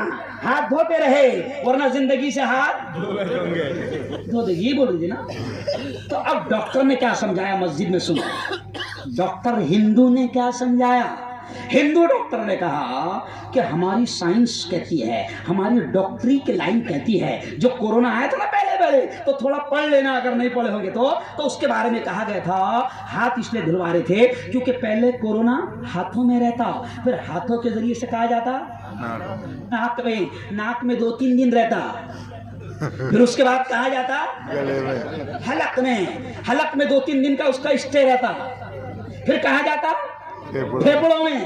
ہاتھ دھوتے رہے ورنہ زندگی سے ہاتھ دھو دے گی، یہ بول رہی تھی نا. تو اب ڈاکٹر نے کیا سمجھایا مسجد میں، سنو. ڈاکٹر ہندو نے کیا سمجھایا؟ ہندو ڈاکٹر نے کہا کہ ہماری سائنس کہتی ہے، ہماری ڈاکٹری کی لائن کہتی ہے، جو کورونا آیا تھا نا پہلے تو تھوڑا پڑھ لینا اگر نہیں پڑھے ہوں گے تو اس کے بارے میں کہا گیا تھا ہاتھ اس لیے دھلوا رہے تھے کیونکہ پہلے کورونا ہاتھوں میں رہتا، پھر ہاتھوں کے ذریعے سے کہا جاتا ناک میں 2-3 دن رہتا، پھر اس کے بعد کہا جاتا حلق میں 2-3 دن کا اس کا اسٹے رہتا، پھر کہا جاتا پھیپڑوں میں.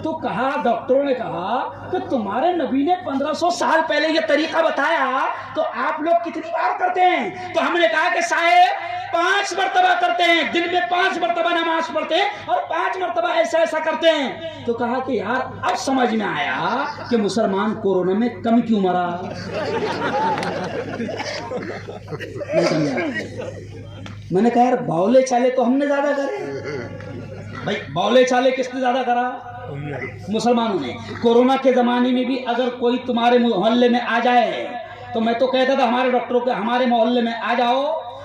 تو کہا ڈاکٹروں نے کہا کہ تمہارے نبی نے 1500 سال پہلے یہ طریقہ بتایا تو آپ لوگ کتنی بار کرتے ہیں؟ تو ہم نے کہا کہ صاحب 5 مرتبہ کرتے ہیں, دن میں 5 مرتبہ نماز پڑھتے ہیں اور 5 مرتبہ ایسا کرتے ہیں. تو کہا کہ یار اب سمجھ میں آیا کہ مسلمان کورونا میں کم کیوں مرا. میں نے کہا یار باولے چالے تو ہم نے زیادہ کرے. بھائی باولے چالے کس نے زیادہ کرا؟ مسلمانوں نے. کورونا کے زمانے میں بھی اگر کوئی تمہارے محلے میں آ جائے تو میں تو کہتا تھا ہمارے ڈاکٹروں کے, ہمارے محلے میں آ جاؤ,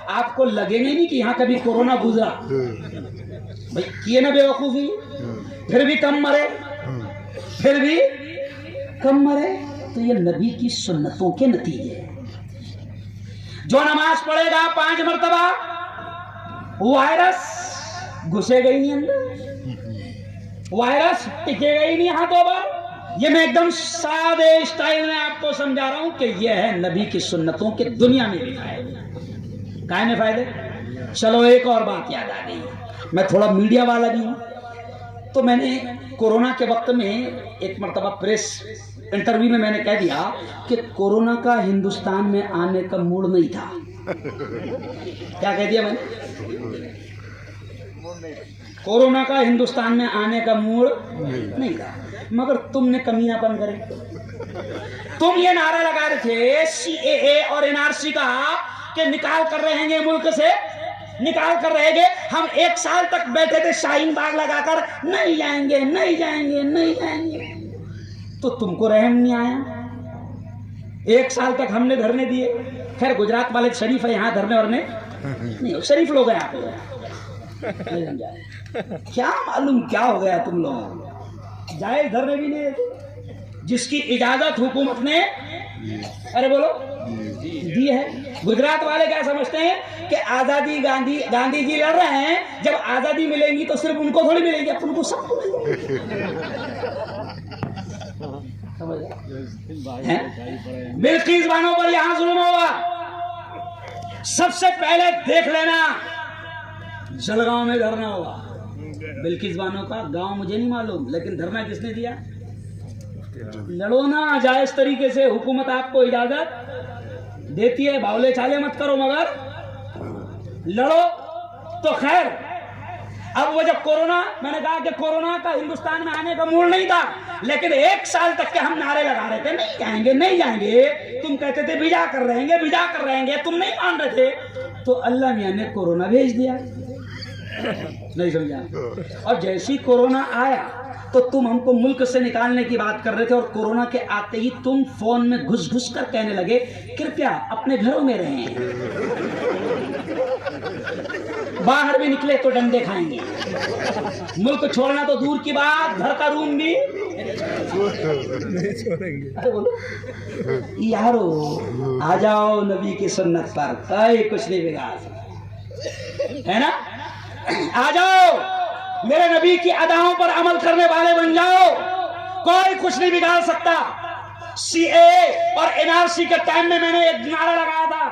آپ کو لگے گا نہیں کہ یہاں کبھی کورونا گزرا. بھائی کیے نا بے وقوفی, پھر بھی کم مرے, پھر بھی کم مرے. تو یہ نبی کی سنتوں کے نتیجے ہیں. جو نماز پڑھے گا 5 مرتبہ, وائرس گھسے گا ہی نہیں اندر, وائرس ٹکے گا ہی نہیں ہاتھوں پر. یہ میں ایک دم سادے اسٹائل میں آپ کو سمجھا رہا ہوں کہ یہ ہے نبی کی سنتوں کے دنیا میں بھی فائدے. کائے میں فائدے. چلو ایک اور بات یاد آ گئی, میں تھوڑا میڈیا والا بھی ہوں, تو میں نے کورونا کے وقت میں ایک مرتبہ پریس انٹرویو میں نے کہہ دیا کہ کورونا کا ہندوستان میں آنے کا موڈ نہیں تھا. کیا کہہ دیا میں نے؟ کورونا کا ہندوستان میں آنے کا موڈ نہیں تھا. مگر تم نے کمینہ پن کرے. تم یہ نعرہ لگا رہے تھے CAA اور NRC کا کہ نکال کر رہیں گے, ملک سے نکال کر رہیں گے. ہم 1 سال تک بیٹھے تھے شاہین باغ لگا کر, نہیں جائیں گے, نہیں جائیں گے, نہیں جائیں گے. تو تم کو رحم نہیں آیا. 1 سال تک ہم نے دھرنے دیے. خیر گجرات والے شریف ہے, یہاں دھرنے ورنے نہیں, شریف لوگ ہیں آپ. کیا معلوم کیا ہو گیا تم لوگ, جائز دھرنے بھی نہیں دیتے. جس کی اجازت حکومت نے ارے بولو دی ہے. گجرات والے کیا سمجھتے ہیں کہ آزادی گاندھی جی لڑ رہے ہیں, جب آزادی ملے گی تو صرف ان کو تھوڑی ملے گی, اپن کو سب کو ملے گی. بلقیس بانو پر یہاں ظلم ہوگا. سب سے پہلے دیکھ لینا جلگاؤں میں دھرنا ہوگا. بلقیس بانو کا گاؤں مجھے نہیں معلوم, لیکن دھرنا کس نے دیا؟ لڑو نا جائز طریقے سے, حکومت آپ کو اجازت دیتی ہے. باولے چالے مت کرو, مگر لڑو. تو خیر اب وہ جب کورونا, میں نے کہا کہ کورونا کا ہندوستان میں آنے کا موڈ نہیں تھا, لیکن 1 سال تک کے ہم نعرے لگا رہے تھے نہیں جائیں گے, نہیں جائیں گے. تم کہتے تھے بھیجا کر رہیں گے, بھیجا کر رہیں گے, تم نہیں مان رہے تھے. تو اللہ میاں نے کورونا بھیج دیا. نہیں سمجھا. اور جیسی کورونا آیا تو تم ہم کو ملک سے نکالنے کی بات کر رہے تھے, اور کورونا کے آتے ہی تم فون میں گھس گھس کر کہنے لگے کرپیا اپنے گھروں میں رہیں, باہر بھی نکلے تو ڈنڈے کھائیں گے. ملک چھوڑنا تو دور کی بات, گھر کا روم بھی نہیں چھوڑیں گے. یارو آ جاؤ نبی کی سنت پر, کوئی کچھ نہیں بگاڑ ہے نا. آ جاؤ میرے نبی کی اداؤں پر عمل کرنے والے بن جاؤ, کوئی کچھ نہیں بگاڑ سکتا. CAA اور NRC کے ٹائم میں نے ایک نعرہ لگایا تھا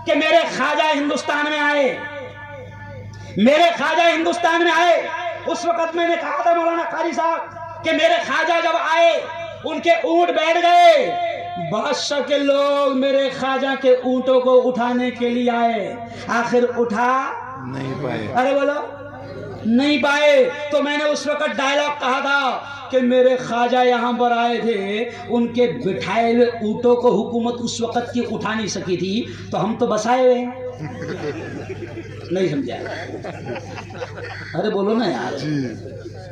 کہ میرے خواجہ ہندوستان میں آئے, میرے خواجہ ہندوستان میں آئے. اس وقت میں نے کہا تھا مولانا قاری صاحب کہ میرے خواجہ جب آئے ان کے اونٹ بیٹھ گئے, بادشاہ کے لوگ میرے خواجہ کے اونٹوں کو اٹھانے کے لیے آئے, آخر اٹھا نہیں پائے. ارے بولو نہیں پائے. تو میں نے اس وقت ڈائلاگ کہا تھا کہ میرے خواجہ یہاں پر آئے تھے, ان کے بٹھائے ہوئے اونٹوں کو حکومت اس وقت کی اٹھا نہیں سکی تھی, تو ہم تو بسائے ہوئے ہیں. نہیں سمجھا. ارے بولو نا یار,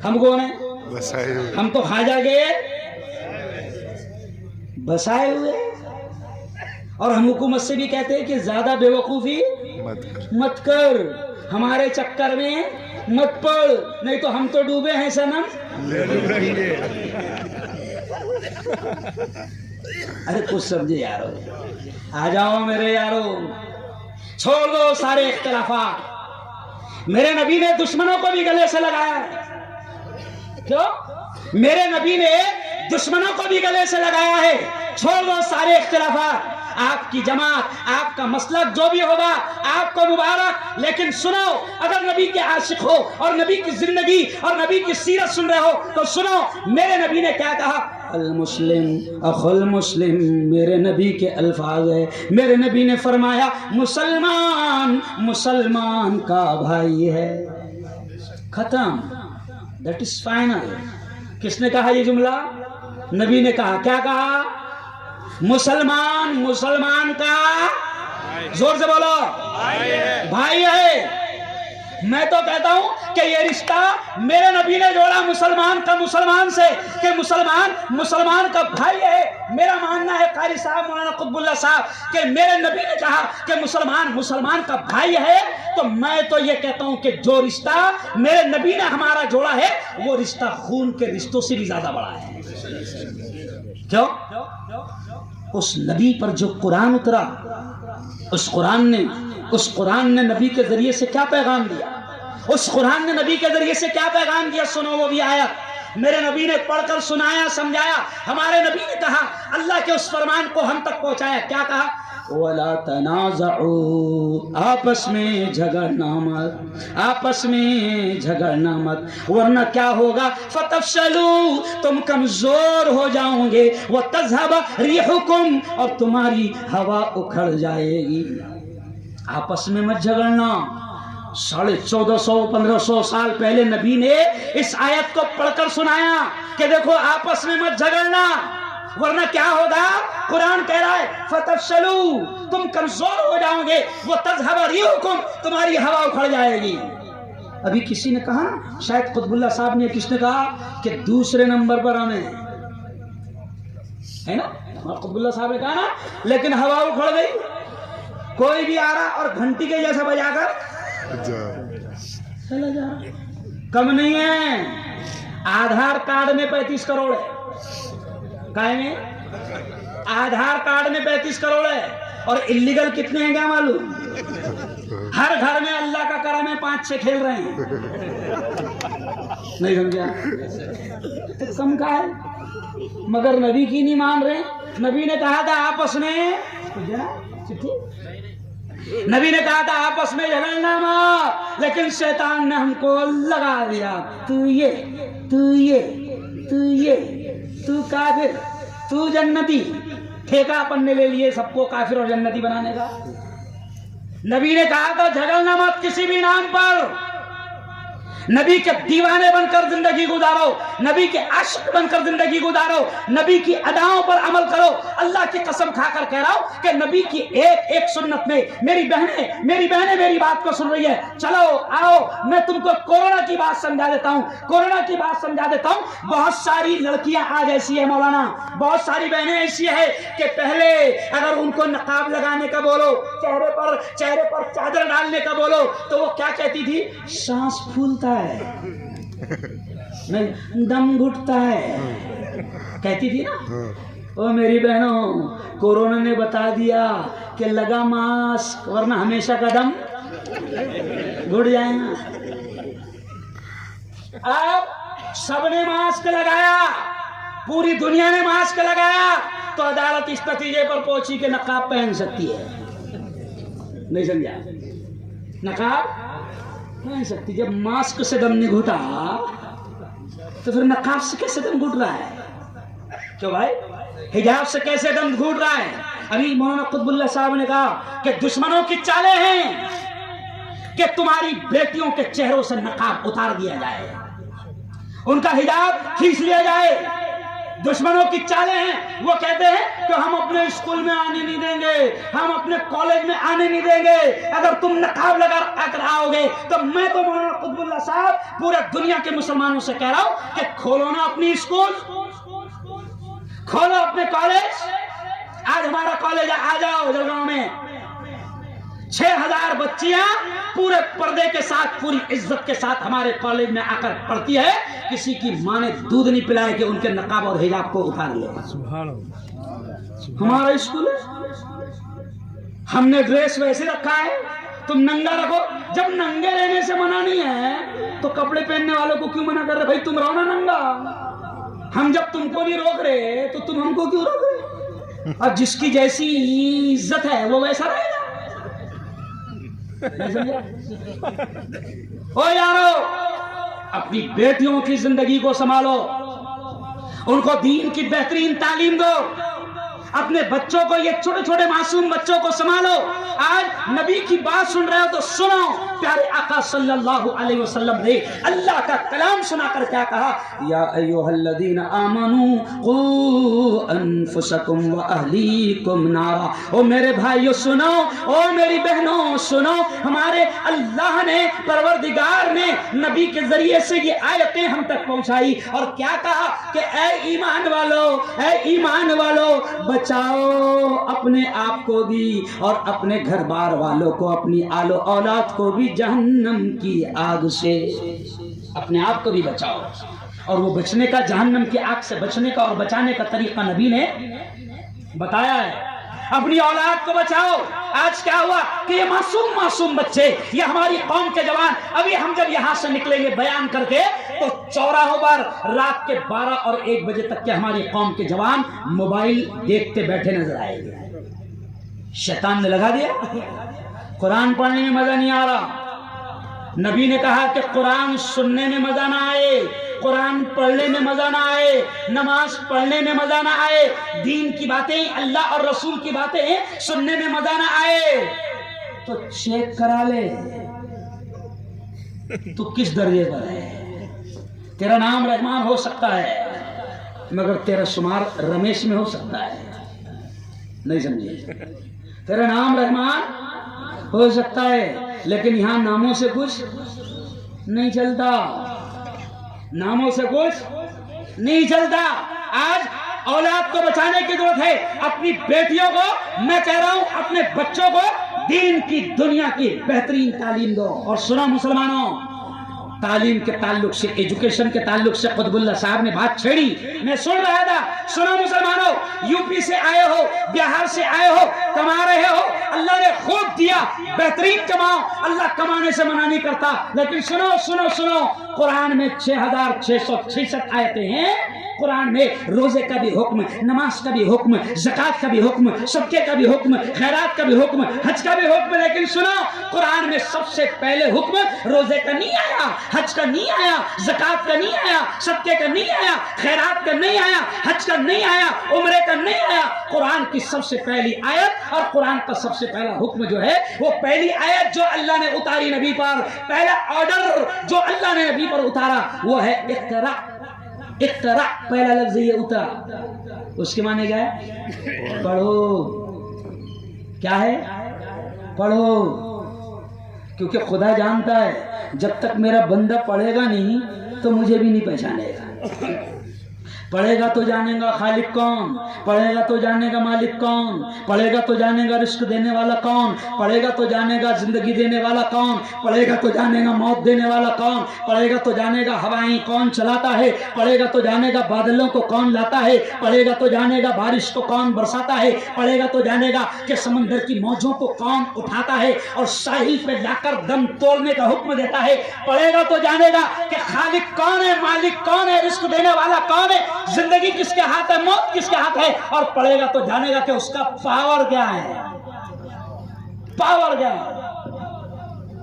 ہم کون ہیں؟ ہم تو خواجہ کے بسائے ہوئے. اور ہم حکومت سے بھی کہتے ہیں کہ زیادہ بے وقوفی مت کر, ہمارے چکر میں مت پڑ, نہیں تو ہم تو ڈوبے ہیں صنم. ارے کچھ سمجھے یارو, آ جاؤ میرے یارو, چھوڑ دو سارے اختلافات. میرے نبی نے دشمنوں کو بھی گلے سے لگایا. کیوں؟ میرے نبی نے دشمنوں کو بھی گلے سے لگایا ہے. چھوڑ دو سارے اختلافات. آپ کی جماعت, آپ کا مسلک جو بھی ہوگا آپ کو مبارک, لیکن سنو, اگر نبی کے عاشق ہو اور نبی کی زندگی اور نبی کی سیرت سن رہے ہو تو سنو میرے نبی نے کیا کہا. المسلم اخو المسلم میرے نبی کے الفاظ ہے. میرے نبی نے فرمایا مسلمان مسلمان کا بھائی ہے. ختم. That is final. کس نے کہا یہ جملہ؟ نبی نے کہا. کیا کہا؟ مسلمان مسلمان کا زور سے بولو بھائی ہے. میں تو کہتا ہوں کہ یہ رشتہ میرے نبی نے جوڑا مسلمان کا مسلمان سے کہ مسلمان مسلمان کا بھائی ہے. میرا ماننا ہے قاری صاحب مولانا قطب اللہ صاحب کہ میرے نبی نے کہا کہ مسلمان مسلمان کا بھائی ہے. تو میں تو یہ کہتا ہوں کہ جو رشتہ میرے نبی نے ہمارا جوڑا ہے وہ رشتہ خون کے رشتوں سے بھی زیادہ بڑا ہے. کیوں؟ اس نبی پر جو قرآن اترا اس قرآن نے نبی کے ذریعے سے کیا پیغام دیا؟ اس قرآن نے نبی کے ذریعے سے کیا پیغام دیا؟ سنو وہ بھی آیت میرے نبی نے پڑھ کر سنایا سمجھایا. ہمارے نبی نے کہا اللہ کے اس فرمان کو ہم تک پہنچایا. کیا کہا؟ وَلَا تَنَازَعُوا آپس میں جھگڑنا مت آپس میں جھگڑنا مت ورنہ کیا ہوگا؟ فَتَفْشَلُوا تم کمزور ہو جاؤ گے وَتَذْهَبَ رِيحُكُمْ اور تمہاری ہوا اکھڑ جائے گی. آپس میں مت جھگڑنا. 1450-1500 سال پہلے نبی نے اس آیت کو پڑھ کر سنایا کہ دیکھو آپس میں مت جھگڑنا ورنہ کیا ہوگا؟ قرآن کہہ رہا ہے فتفشلوا تم کمزور ہو جاؤ گے وتذهب ريحكم تمہاری ہوا اکھڑ جائے گی. ابھی کسی نے کہا نا شاید قطب اللہ صاحب نے کس نے کہا کہ دوسرے نمبر پر ہمیں ہے نا. قطب اللہ صاحب نے کہا نا لیکن ہوا اکھڑ گئی. کوئی بھی آ رہا اور گھنٹی کے جیسا بجا کر چلا جا رہا. کم نہیں ہے. آدھار کارڈ میں 35 کروڑ ہے. کائے میں آدھار کارڈ میں 35 کروڑ ہے اور اللیگل کتنے ہیں کیا معلوم؟ ہر گھر میں اللہ کا کرم ہے 5-6 کھیل رہے ہیں. نہیں سمجھا؟ تو کم کا ہے مگر نبی کی نہیں مان رہے. نبی نے کہا تھا آپس میں نبی نے کہا تھا آپس میں جھگڑنا مت لیکن شیطان نے ہم کو لگا دیا. تو یہ تو یہ تو یہ تو کافر تو جنتی. ٹھیکہ اپن نے لے لیے سب کو کافر اور جنتی بنانے کا. نبی نے کہا تھا جھگڑنا مت کسی بھی نام پر. نبی کے دیوانے بن کر زندگی گزارو. نبی کے عاشق بن کر زندگی گزارو. نبی کی اداؤں پر عمل کرو. اللہ کی قسم کھا کر کہہ رہا ہوں کہ نبی کی ایک ایک سنت میں میری بہنیں میری بات کو سن رہی ہے. چلو آؤ میں تم کو کورونا کی بات سمجھا دیتا ہوں. کورونا کی بات سمجھا دیتا ہوں. بہت ساری لڑکیاں آج ایسی ہیں مولانا بہت ساری بہنیں ایسی ہیں کہ پہلے اگر ان کو نقاب لگانے کا بولو چہرے پر چادر ڈالنے کا بولو تو وہ کیا کہتی تھی؟ سانس پھولتا نہیں دم گھٹتا ہے کہتی تھی نا. او میری بہنوں کورونا نے بتا دیا کہ لگا ماسک ورنہ ہمیشہ کا دم گھٹ جائے گا. اب سب نے ماسک لگایا پوری دنیا نے ماسک لگایا تو عدالت اس نتیجے پر پہنچی کہ نقاب پہن سکتی ہے. نہیں سمجھا؟ نقاب پہن سکتی. جب ماسک سے دم نہیں گھٹا تو پھر نقاب سے کیسے دم گھٹ رہا ہے؟ کیوں بھائی حجاب سے کیسے دم گھٹ رہا ہے؟ ابھی مولانا قطب اللہ صاحب نے کہا کہ دشمنوں کی چالیں ہیں کہ تمہاری بیٹیوں کے چہروں سے نقاب اتار دیا جائے ان کا حجاب کھینچ لیا جائے. دشمنوں کی چالیں ہیں. وہ کہتے ہیں کہ ہم اپنے اسکول میں آنے نہیں دیں گے ہم اپنے کالج میں آنے نہیں دیں گے اگر تم نقاب لگا کر آؤ گے. تو میں تو مولانا قطب اللہ صاحب پورے دنیا کے مسلمانوں سے کہہ رہا ہوں کہ کھولو نا اپنی اسکول کھولو اپنے کالج. آج ہمارا کالج آ جاؤ جلگاؤں میں 6000 بچیاں پورے پردے کے ساتھ پوری عزت کے ساتھ ہمارے کالج میں آ کر پڑھتی ہے. کسی کی ماں نے دودھ نہیں پلائے کہ ان کے نقاب اور حجاب کو اتار لے. ہمارا اسکول ہے ہم نے ڈریس ویسے رکھا ہے تم ننگا رکھو. جب ننگے رہنے سے منع نہیں ہے تو کپڑے پہننے والوں کو کیوں منع کر رہے؟ بھائی تم رہو نا ننگا. ہم جب تم کو نہیں روک رہے تو تم ہم کو کیوں روک رہے؟ اور جس کی جیسی عزت ہے وہ ویسا رہے گا. او یارو اپنی بیٹیوں کی زندگی کو سنبھالو ان کو دین کی بہترین تعلیم دو. اپنے بچوں کو, یہ چھوٹے چھوٹے معصوم بچوں کو سنبھالو. آج نبی کی بات سن رہے ہو تو سنو. پیارے آقا صلی اللہ علیہ وسلم نے اللہ کا کلام سنا کر کیا کہا؟ یا ایھا الذین آمنوا قوا انفسکم واہلیکم نارا. او میرے بھائیو سنو, او میری بہنوں سنو. ہمارے اللہ نے, پروردگار نے نبی کے ذریعے سے یہ آیتیں ہم تک پہنچائی اور کیا کہا کہ اے ایمان والو, اے ایمان والو, بچاؤ اپنے آپ کو بھی اور اپنے گھر بار والوں کو, اپنی آل و اولاد کو بھی جہنم کی آگ سے. اپنے آپ کو بھی بچاؤ. اور وہ بچنے کا, جہنم کی آگ سے بچنے کا اور بچانے کا طریقہ نبی نے بتایا ہے. اپنی اولاد کو بچاؤ. آج کیا ہوا کہ یہ معصوم بچے, یہ ہماری قوم کے جوان, ابھی ہم جب یہاں سے نکلیں گے بیان کر کے تو چوراہوں پر رات کے 12 اور 1 بجے تک کے ہماری قوم کے جوان موبائل دیکھتے بیٹھے نظر آئے گے. شیطان نے لگا دیا. قرآن پڑھنے میں مزہ نہیں آ رہا. نبی نے کہا کہ قرآن سننے میں مزہ نہ آئے, قرآن پڑھنے میں مزہ نہ آئے, نماز پڑھنے میں مزہ نہ آئے, دین کی باتیں, اللہ اور رسول کی باتیں سننے میں مزہ نہ آئے تو چیک کرا لے تو کس درجے پر ہے. تیرا نام رحمان ہو سکتا ہے مگر تیرا شمار رمیش میں ہو سکتا ہے. نہیں سمجھے؟ تیرا نام رحمان ہو سکتا ہے لیکن یہاں ناموں سے کچھ نہیں چلتا, ناموں سے کچھ نہیں چلتا. آج اولاد کو بچانے کی ضرورت ہے. اپنی بیٹیوں کو, میں کہہ رہا ہوں اپنے بچوں کو دین کی, دنیا کی بہترین تعلیم دو. اور سنو مسلمانوں, تعلیم کے تعلق سے, ایجوکیشن کے تعلق سے قطب اللہ صاحب نے بات چھیڑی, میں سن رہا تھا. سنو مسلمانوں, یو پی سے آئے ہو, بہار سے آئے ہو, کما رہے ہو, اللہ نے خوب دیا, بہترین کماؤ. اللہ کمانے سے منع نہیں کرتا, لیکن سنو سنو سنو, قرآن میں 6666 آیتیں ہیں. قرآن میں روزے کا بھی حکم, نماز کا بھی حکم, زکوٰۃ کا بھی حکم, صدقے کا بھی حکم, خیرات کا بھی حکم, حج کا بھی حکم. لیکن سنو, قرآن میں سب سے پہلے حکم روزے کا نہیں آیا, حج کا نہیں آیا, زکوٰۃ کا نہیں آیا, صدقے کا نہیں آیا, خیرات کا نہیں آیا, حج کا نہیں آیا, عمرے کا نہیں آیا. قرآن کی سب سے پہلی آیت اور قرآن کا سب سے پہلا حکم جو ہے, وہ پہلی آیت جو اللہ نے اتاری نبی پر, پہلا آرڈر جو اللہ نے نبی پر اتارا وہ ہے اقرا. اقرا پہلا لفظ یہ اترا, اس کے معنی کیا ہے؟ پڑھو. کیا ہے؟ پڑھو. کیونکہ خدا جانتا ہے جب تک میرا بندہ پڑھے گا نہیں تو مجھے بھی نہیں پہچانے گا. پڑھے گا تو جانے گا خالق کون, پڑھے گا تو جانے گا مالک کون, پڑھے گا تو جانے گا رزق دینے والا کون, پڑھے گا تو جانے گا زندگی دینے والا کون, پڑھے گا تو جانے گا موت دینے والا کون, پڑھے گا تو جانے گا ہوائیں کون چلاتا ہے, پڑھے گا تو جانے گا بادلوں کو کون لاتا ہے, پڑھے گا تو جانے گا بارش کو کون برساتا ہے, پڑھے گا تو جانے گا کہ سمندر کی موجوں کو کون اٹھاتا ہے اور ساحل پہ لا کر دم توڑنے کا حکم دیتا ہے, پڑھے گا تو جانے گا کہ خالق کون ہے, مالک کون ہے, رزق دینے والا کون ہے, زندگی کس کے ہاتھ ہے, موت کس کے ہاتھ ہے, اور پڑھے گا تو جانے گا کہ اس کا پاور کیا ہے. پاور کیا ہے؟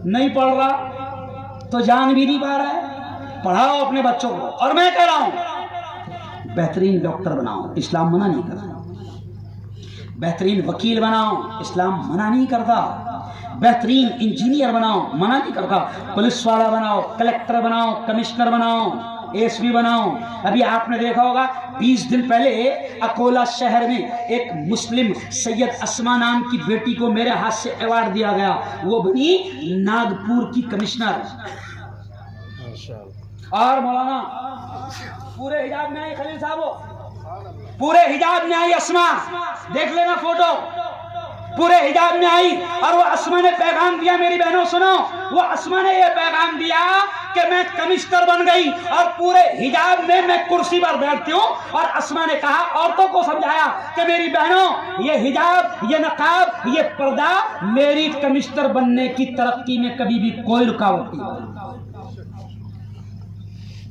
نہیں پڑھ رہا تو جان بھی نہیں پا رہا ہے. پڑھاؤ اپنے بچوں کو. اور میں کہہ رہا ہوں بہترین ڈاکٹر بناؤ, اسلام منع نہیں کرتا. بہترین وکیل بناؤ, اسلام منع نہیں کرتا. بہترین انجینئر بناؤ, منع نہیں کرتا. پولیس والا بناؤ, کلیکٹر بناؤ, کمشنر بناؤ, ایس پی بناؤ. ابھی آپ نے دیکھا ہوگا 20 دن پہلے اکولا شہر میں ایک مسلم سید اسما نام کی بیٹی کو میرے ہاتھ سے ایوارڈ دیا گیا, وہ بنی ناگپور کی کمشنر. اور مولانا پورے حجاب میں آئی, خلیل صاحب پورے حجاب میں آئی اسما, دیکھ لینا فوٹو, پورے حجاب میں آئی اور وہ اسما نے پیغام دیا. میری بہنوں سنو, وہ اسما نے یہ پیغام دیا کہ میں کمشنر بن گئی اور پورے حجاب میں میں کرسی پر بیٹھتی ہوں. اور اسما نے کہا, عورتوں کو سمجھایا کہ میری بہنوں یہ حجاب, یہ نقاب, یہ پردہ میری کمشنر بننے کی ترقی میں کبھی بھی کوئی رکاوٹ نہیں.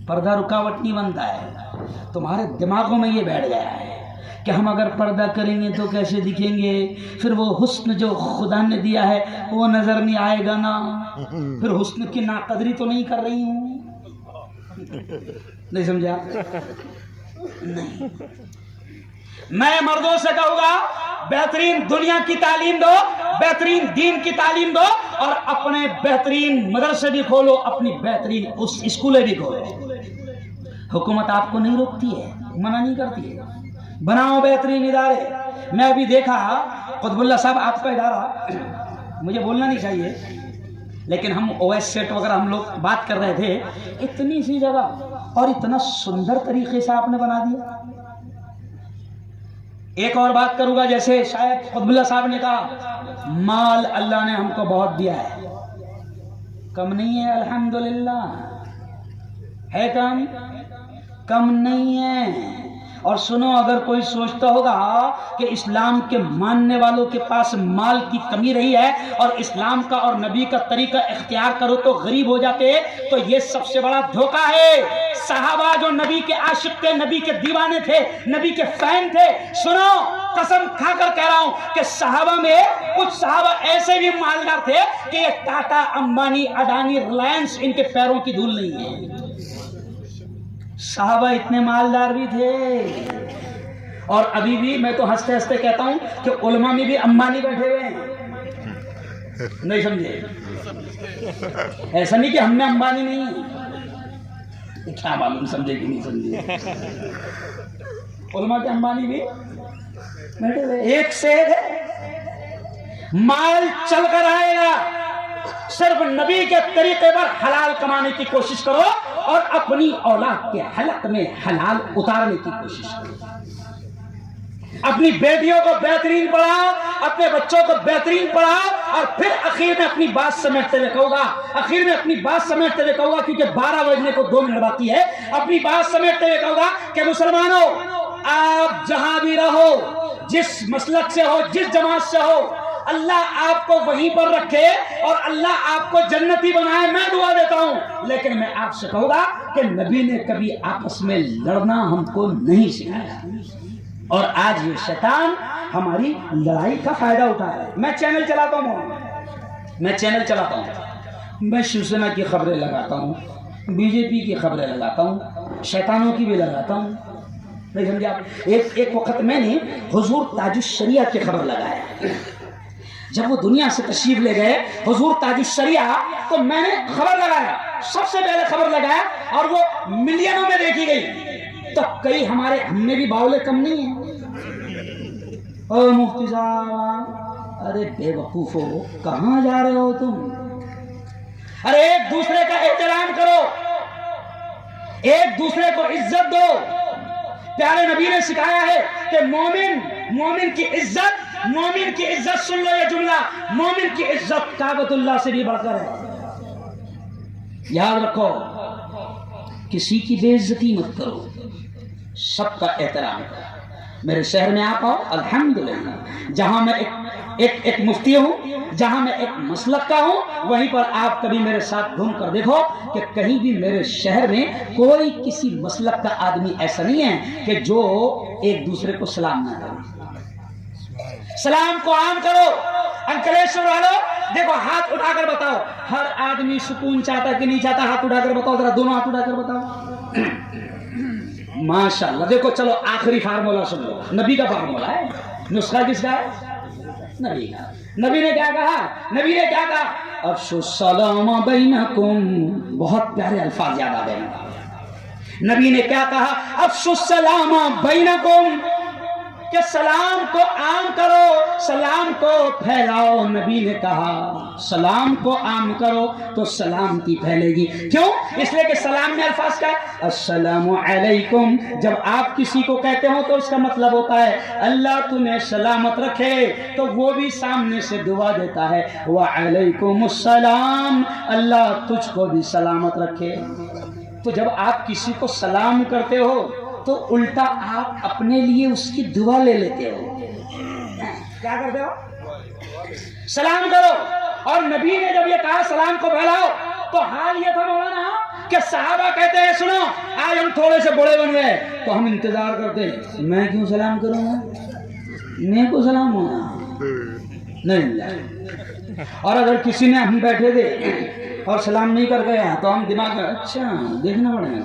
پردہ رکاوٹ نہیں بنتا ہے. تمہارے دماغوں میں یہ بیٹھ گیا ہے کہ ہم اگر پردہ کریں گے تو کیسے دکھیں گے, پھر وہ حسن جو خدا نے دیا ہے وہ نظر نہیں آئے گا نا, پھر حسن کی ناقدری تو نہیں کر رہی ہوں. نہیں سمجھا؟ نہیں. میں مردوں سے کہوں گا بہترین دنیا کی تعلیم دو, بہترین دین کی تعلیم دو, اور اپنے بہترین مدرسے بھی کھولو, اپنی بہترین اسکولیں بھی کھولو. حکومت آپ کو نہیں روکتی ہے, منع نہیں کرتی ہے, بناؤ بہترین ادارے. میں ابھی دیکھا قطب اللہ صاحب آپ کا ادارہ, مجھے بولنا نہیں چاہیے لیکن ہم اویس سیٹ وغیرہ ہم لوگ بات کر رہے تھے, اتنی سی جگہ اور اتنا سندر طریقے سے آپ نے بنا دیا. ایک اور بات کروں گا, جیسے شاید قطب اللہ صاحب نے کہا مال اللہ نے ہم کو بہت دیا ہے, کم نہیں ہے الحمدللہ, ہے کم نہیں ہے. اور سنو, اگر کوئی سوچتا ہوگا کہ اسلام کے ماننے والوں کے پاس مال کی کمی رہی ہے اور اسلام کا اور نبی کا طریقہ اختیار کرو تو غریب ہو جاتے, تو یہ سب سے بڑا دھوکہ ہے. صحابہ جو نبی کے عاشق تھے, نبی کے دیوانے تھے, نبی کے فین تھے, سنو قسم کھا کر کہہ رہا ہوں کہ صحابہ میں کچھ صحابہ ایسے بھی مالدار تھے کہ یہ ٹاٹا, امبانی, اڈانی, ریلائنس ان کے پیروں کی دھول نہیں ہے. صحابہ اتنے مالدار بھی تھے. اور ابھی بھی میں تو ہنستے ہنستے کہتا ہوں کہ علماء میں بھی امبانی بیٹھے ہوئے ہیں, نہیں سمجھے؟ ایسا نہیں کہ ہم میں امبانی نہیں ہے, کیا معلوم سمجھے کہ نہیں سمجھے. علماء کے امبانی بھی بیٹھے ہوئے. ایک سے مال چل کر آئے گا, صرف نبی کے طریقے پر حلال کمانے کی کوشش کرو اور اپنی اولاد کے حلق میں حلال اتارنے کی کوشش کرو. اپنی بیٹیوں کو بہترین پڑھاؤ, اپنے بچوں کو بہترین پڑھاؤ, اور پھر اخیر میں اپنی بات سمیٹتے ہوئے کہوں گا, کیونکہ 12 بجنے کو 2 منٹ باقی ہے, اپنی بات سمیٹتے ہوئے کہوں گا کہ مسلمانوں, آپ جہاں بھی رہو, جس مسلک سے ہو, جس جماعت سے ہو, اللہ آپ کو وہیں پر رکھے اور اللہ آپ کو جنتی بنائے, میں دعا دیتا ہوں. لیکن میں آپ سے کہوں گا کہ نبی نے کبھی آپس میں لڑنا ہم کو نہیں سکھایا, اور آج یہ شیطان ہماری لڑائی کا فائدہ اٹھا رہا ہے. میں چینل چلاتا ہوں, میں شیو سینا کی خبریں لگاتا ہوں, بی جے پی کی خبریں لگاتا ہوں, شیطانوں کی بھی لگاتا ہوں, نہیں سمجھے آپ. ایک وقت میں نے حضور تاج الشریعہ کی خبر لگایا. جب وہ دنیا سے تشریف لے گئے حضور تاج الشریعہ, تو میں نے خبر لگایا, سب سے پہلے خبر لگایا, اور وہ ملینوں میں دیکھی گئی. تو کئی ہم میں بھی باولے کم نہیں ہیں. او مفتی صاحب, ارے بے وقوفو, کہاں جا رہے ہو تم؟ ارے ایک دوسرے کا احترام کرو, ایک دوسرے کو عزت دو. پیارے نبی نے سکھایا ہے کہ مومن کی عزت سن لو یہ جملہ, مومن کی عزت کعبۃ اللہ سے بھی بڑھ کر ہے. یاد رکھو, کسی کی بے عزتی مت کرو, سب کا احترام کرو. میرے شہر میں آپ آؤ, الحمدللہ, جہاں میں ایک مفتی ہوں, جہاں میں ایک مسلک کا ہوں, وہیں پر آپ کبھی میرے ساتھ گھوم کر دیکھو کہ کہیں بھی میرے شہر میں کوئی کسی مسلک کا آدمی ایسا نہیں ہے کہ جو ایک دوسرے کو سلام نہ کرے. سلام کو عام کرو. انکلیشور والوں دیکھو, ہاتھ اٹھا کر بتاؤ, ہر آدمی سکون چاہتا کہ نہیں چاہتا؟ ہاتھ اٹھا کر بتاؤ ذرا, دونوں ہاتھ اٹھا کر بتاؤ. ماشاءاللہ. دیکھو چلو آخری فارمولا سن لو, نبی کا فارمولا ہے. نسخہ کس کا ہے؟ نبی کا. نبی نے کیا کہا؟ افشوا السلام بینکم. بہت پیارے الفاظ یاد آ گئے. نبی نے کیا کہا؟ افشوا السلام بینکم, کہ سلام کو عام کرو, سلام کو پھیلاؤ. نبی نے کہا سلام کو عام کرو تو سلامتی پھیلے گی. کیوں؟ اس لیے کہ سلام میں الفاظ کا ہے السلام علیکم. جب آپ کسی کو کہتے ہو تو اس کا مطلب ہوتا ہے اللہ تمہیں سلامت رکھے, تو وہ بھی سامنے سے دعا دیتا ہے وعلیکم السلام, اللہ تجھ کو بھی سلامت رکھے. تو جب آپ کسی کو سلام کرتے ہو تو الٹا آپ اپنے لیے اس کی دعا لے لیتے ہو. کیا کرتے ہو؟ سلام کرو. اور نبی نے جب یہ کہا سلام کو پھیلاؤ, تو حال یہ تھا مولانا کہ صحابہ کہتے ہیں سنو, آج ہم تھوڑے سے بڑے بن گئے تو ہم انتظار کرتے ہیں, میں کیوں سلام کروں گا, میں کو سلام ہونا نہیں. اور اگر کسی نے ہم بیٹھے تھے اور سلام نہیں کر گیا تو ہم دماغ میں اچھا دیکھنا پڑے گا.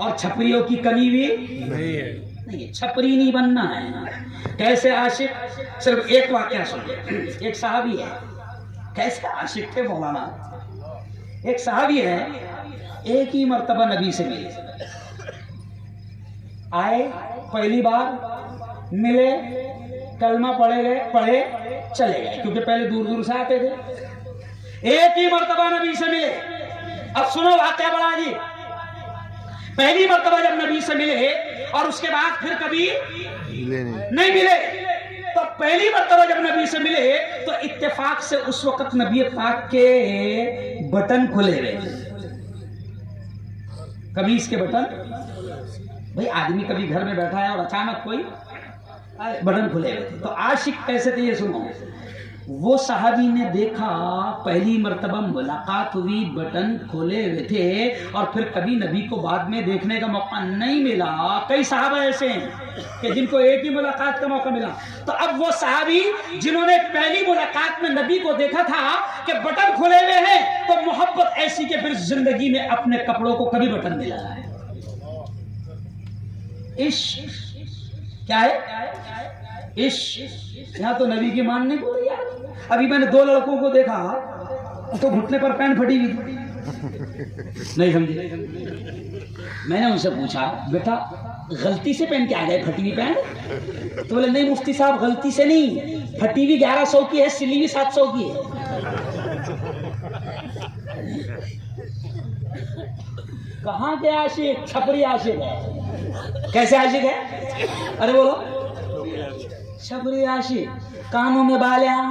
اور چھپریوں کی کمی بھی نہیں، چھپری نہیں بننا ہے۔ کیسے عاشق؟ صرف ایک واقعہ سنیے۔ ایک صحابی ہے، کیسے عاشق تھے مولانا۔ ایک صحابی ہے، ایک ہی مرتبہ نبی سے ملے، آئے پہلی بار ملے، کلمہ پڑھے چلے گئے، کیونکہ پہلے دور دور سے آتے تھے۔ ایک ہی مرتبہ نبی سے ملے۔ اب سنو واقعہ بڑا جی، پہلی مرتبہ جب نبی سے ملے اور اس کے بعد پھر کبھی نہیں ملے، تو پہلی مرتبہ جب نبی سے ملے تو اتفاق سے اس وقت نبی پاک کے بٹن کھلے ہوئے تھے، قمیص کے بٹن۔ بھئی آدمی کبھی گھر میں بیٹھا ہے اور اچانک کوئی بٹن کھلے ہوئے تھے، تو عاشق کیسے تھے یہ سنو۔ وہ صحابی نے دیکھا پہلی مرتبہ ملاقات ہوئی، بٹن کھولے ہوئے تھے، اور پھر کبھی نبی کو بعد میں دیکھنے کا موقع نہیں ملا۔ کئی صحابہ ایسے ہیں کہ جن کو ایک ہی ملاقات کا موقع ملا۔ تو اب وہ صحابی جنہوں نے پہلی ملاقات میں نبی کو دیکھا تھا کہ بٹن کھلے ہوئے ہیں، تو محبت ایسی کہ پھر زندگی میں اپنے کپڑوں کو کبھی بٹن نہیں لگا ہے۔ عشق کیا ہے؟ عشق یہاں تو نبی کی ماننے کو تیار۔ ابھی میں نے دو لڑکوں کو دیکھا تو گھٹنے پر پینٹ پھٹی ہوئی تھی، نہیں سمجھے۔ میں نے ان سے پوچھا بیٹا غلطی سے پہن کے آ گئے پھٹی ہوئی پینٹ؟ تو بولے نہیں مفتی صاحب غلطی سے نہیں، پھٹی ہوئی 1100 کی ہے، سلی ہوئی 700 کی ہے۔ کہاں کے عاشق؟ چھپری عاشق ہے۔ کیسے عاشق ہے؟ ارے بولو، چھپری عاشق، کانوں میں بالیاں،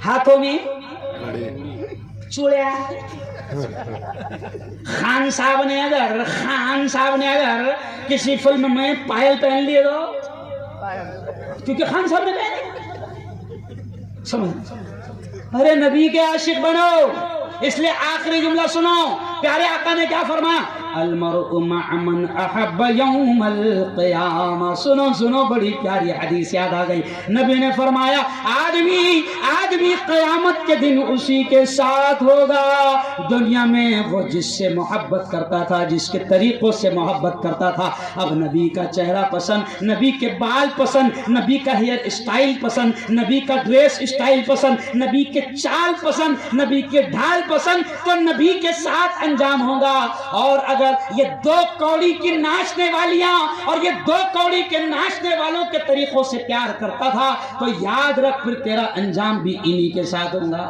ہاتھوں میں چوڑیاں۔ خان صاحب نے اگر کسی فلم میں پائل پہن لیے تو، کیونکہ خان صاحب نے پہنے، سمجھ۔ ارے نبی کے عاشق بنو، اس لیے آخری جملہ سنو، پیارے آقا نے کیا فرمایا؟ المرء مع من احب یوم القیامہ۔ سنو بڑی پیاری حدیث یاد آ گئی۔ نبی نے فرمایا آدمی قیامت کے دن اسی کے ساتھ ہوگا دنیا میں وہ جس سے محبت کرتا تھا، جس کے طریقوں سے محبت کرتا تھا۔ اب نبی کا چہرہ پسند، نبی کے بال پسند، نبی کا ہیئر اسٹائل پسند، نبی کا ڈریس اسٹائل پسند، نبی کے چال پسند، نبی کے ڈھال پسند، تو نبی کے ساتھ انجام ہوگا۔ اور اگر یہ دو کوڑی کی ناچنے والیاں اور یہ دو کوڑی کے ناچنے والوں کے طریقوں سے پیار کرتا تھا تو یاد رکھ پھر تیرا انجام بھی انہی کے ساتھ ہوگا۔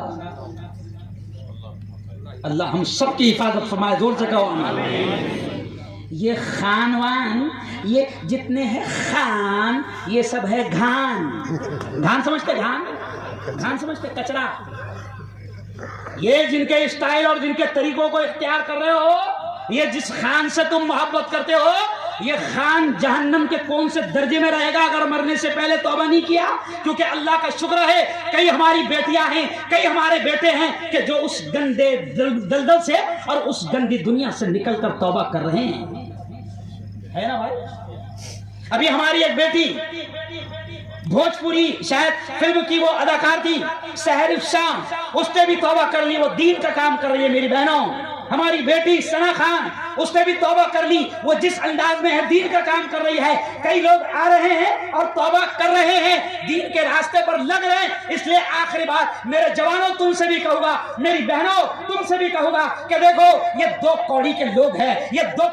اللہ ہم سب کی حفاظت فرمائے، زور سے کہو آمین۔ یہ خانوان، یہ جتنے ہیں خان، یہ سب ہے گھان۔ گھان سمجھتے؟ گھان سمجھتے؟ کچرا۔ یہ جن کے اسٹائل اور جن کے طریقوں کو اختیار کر رہے ہو، یہ جس خان سے تم محبت کرتے ہو، یہ خان جہنم کے کون سے درجے میں رہے گا اگر مرنے سے پہلے توبہ نہیں کیا؟ کیونکہ اللہ کا شکر ہے کئی ہماری بیٹیاں ہیں، کئی ہمارے بیٹے ہیں کہ جو اس گندے دلدل سے اور اس گندی دنیا سے نکل کر توبہ کر رہے ہیں، ہے نا بھائی؟ ابھی ہماری ایک بیٹی بھوجپوری شاید فلم کی وہ اداکار تھی سحر افشاں، اس نے بھی توبہ کر لی، وہ دین کا کام کر رہی ہے میری بہنوں۔ ہماری بیٹی ثنا خان، اس نے بھی توبہ کر لی، وہ جس انداز میں ہے دین کا کام کر رہی ہے۔ کئی لوگ آ رہے ہیں اور توبہ کر رہے ہیں، دین کے راستے پر لگ رہے ہیں۔ اس لیے آخری بات میرے جوانوں تم سے بھی کہوں گا، میری بہنوں تم سے بھی کہوں گا کہ دیکھو یہ دو کوڑی کے لوگ ہیں، یہ دو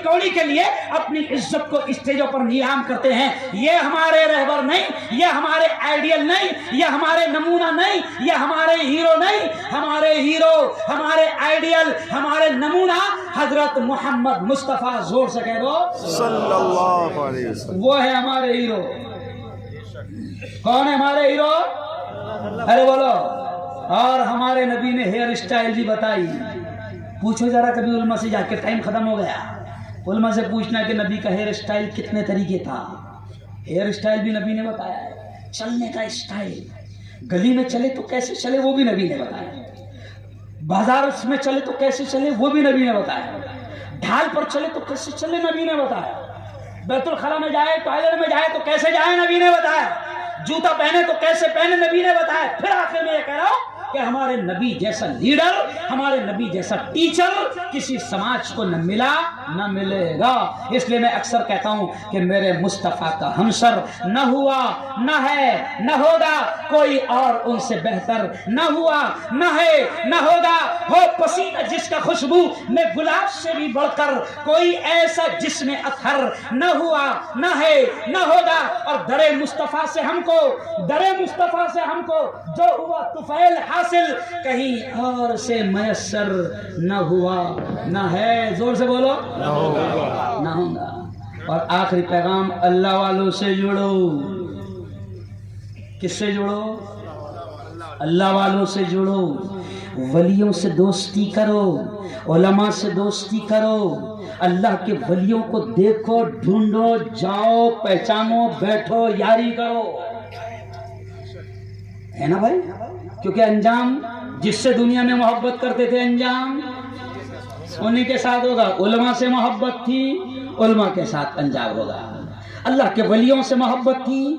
کوڑی کے لیے اپنی عزت کو اسٹیجوں پر نیلام کرتے ہیں۔ یہ ہمارے رہبر نہیں، یہ ہمارے آئیڈیل نہیں، یہ ہمارے نمونہ نہیں، یہ ہمارے ہیرو نہیں۔ ہمارے ہیرو، ہمارے آئیڈیل، ہمارے نمونہ حضرت محمد مصطفیٰ، زور سے کہہ دو صلی اللہ علیہ وسلم، وہ ہے ہمارے ہیرو۔ کون ہے ہمارے ہیرو؟ ارے بولو۔ اور ہمارے نبی نے ہیئر اسٹائل بھی بتائی۔ پوچھو ذرا کبھی علماء سے جا کے، ٹائم ختم ہو گیا، علماء سے پوچھنا کہ نبی کا ہیئر اسٹائل کتنے طریقے تھا۔ ہیئر اسٹائل بھی نبی نے بتایا ہے، چلنے کا اسٹائل، گلی میں چلے تو کیسے چلے وہ بھی نبی نے بتایا، بازار میں چلے تو کیسے چلے وہ بھی نبی نے بتایا، ڈھال پر چلے تو کیسے چلے نبی نے بتایا، بیت الخلا میں جائے، ٹوائلٹ میں جائے تو کیسے جائے نبی نے بتایا، جوتا پہنے تو کیسے پہنے نبی نے بتایا۔ پھر آخر میں یہ کہہ رہا ہوں کہ ہمارے نبی جیسا لیڈر، ہمارے نبی جیسا ٹیچر کسی سماج کو نہ ملا نہ ملے گا۔ اس لیے میں اکثر کہتا ہوں کہ میرے مصطفیٰ کا ہمسر نہ ہوا، نہ ہے، نہ ہوگا کوئی اور ان سے بہتر، نہ ہوا، نہ ہے، نہ ہوگا ہو پسینہ جس کا خوشبو میں گلاب سے بھی بڑھ کر کوئی ایسا جس میں اطہر، نہ ہوا، نہ ہے، نہ ہوگا۔ اور در مصطفیٰ سے ہم کو، در مصطفیٰ سے ہم کو جو ہوا طفیل حاصل کہیں اور سے میسر نہ ہوا نہ ہے۔ زور سے بولو، نہ ہوگا، نہ ہوگا۔ اور آخری پیغام، اللہ والوں سے جڑو۔ کس سے جڑو؟ اللہ والوں سے جڑو، ولیوں سے دوستی کرو، علماء سے دوستی کرو، اللہ کے ولیوں کو دیکھو، ڈھونڈو، جاؤ، پہچانو، بیٹھو، یاری کرو، ہے نا بھائی؟ کیونکہ انجام جس سے دنیا میں محبت کرتے تھے انجام انہی کے ساتھ ہوگا۔ علماء سے محبت تھی، علماء کے ساتھ انجام ہوگا۔ اللہ کے ولیوں سے محبت تھی،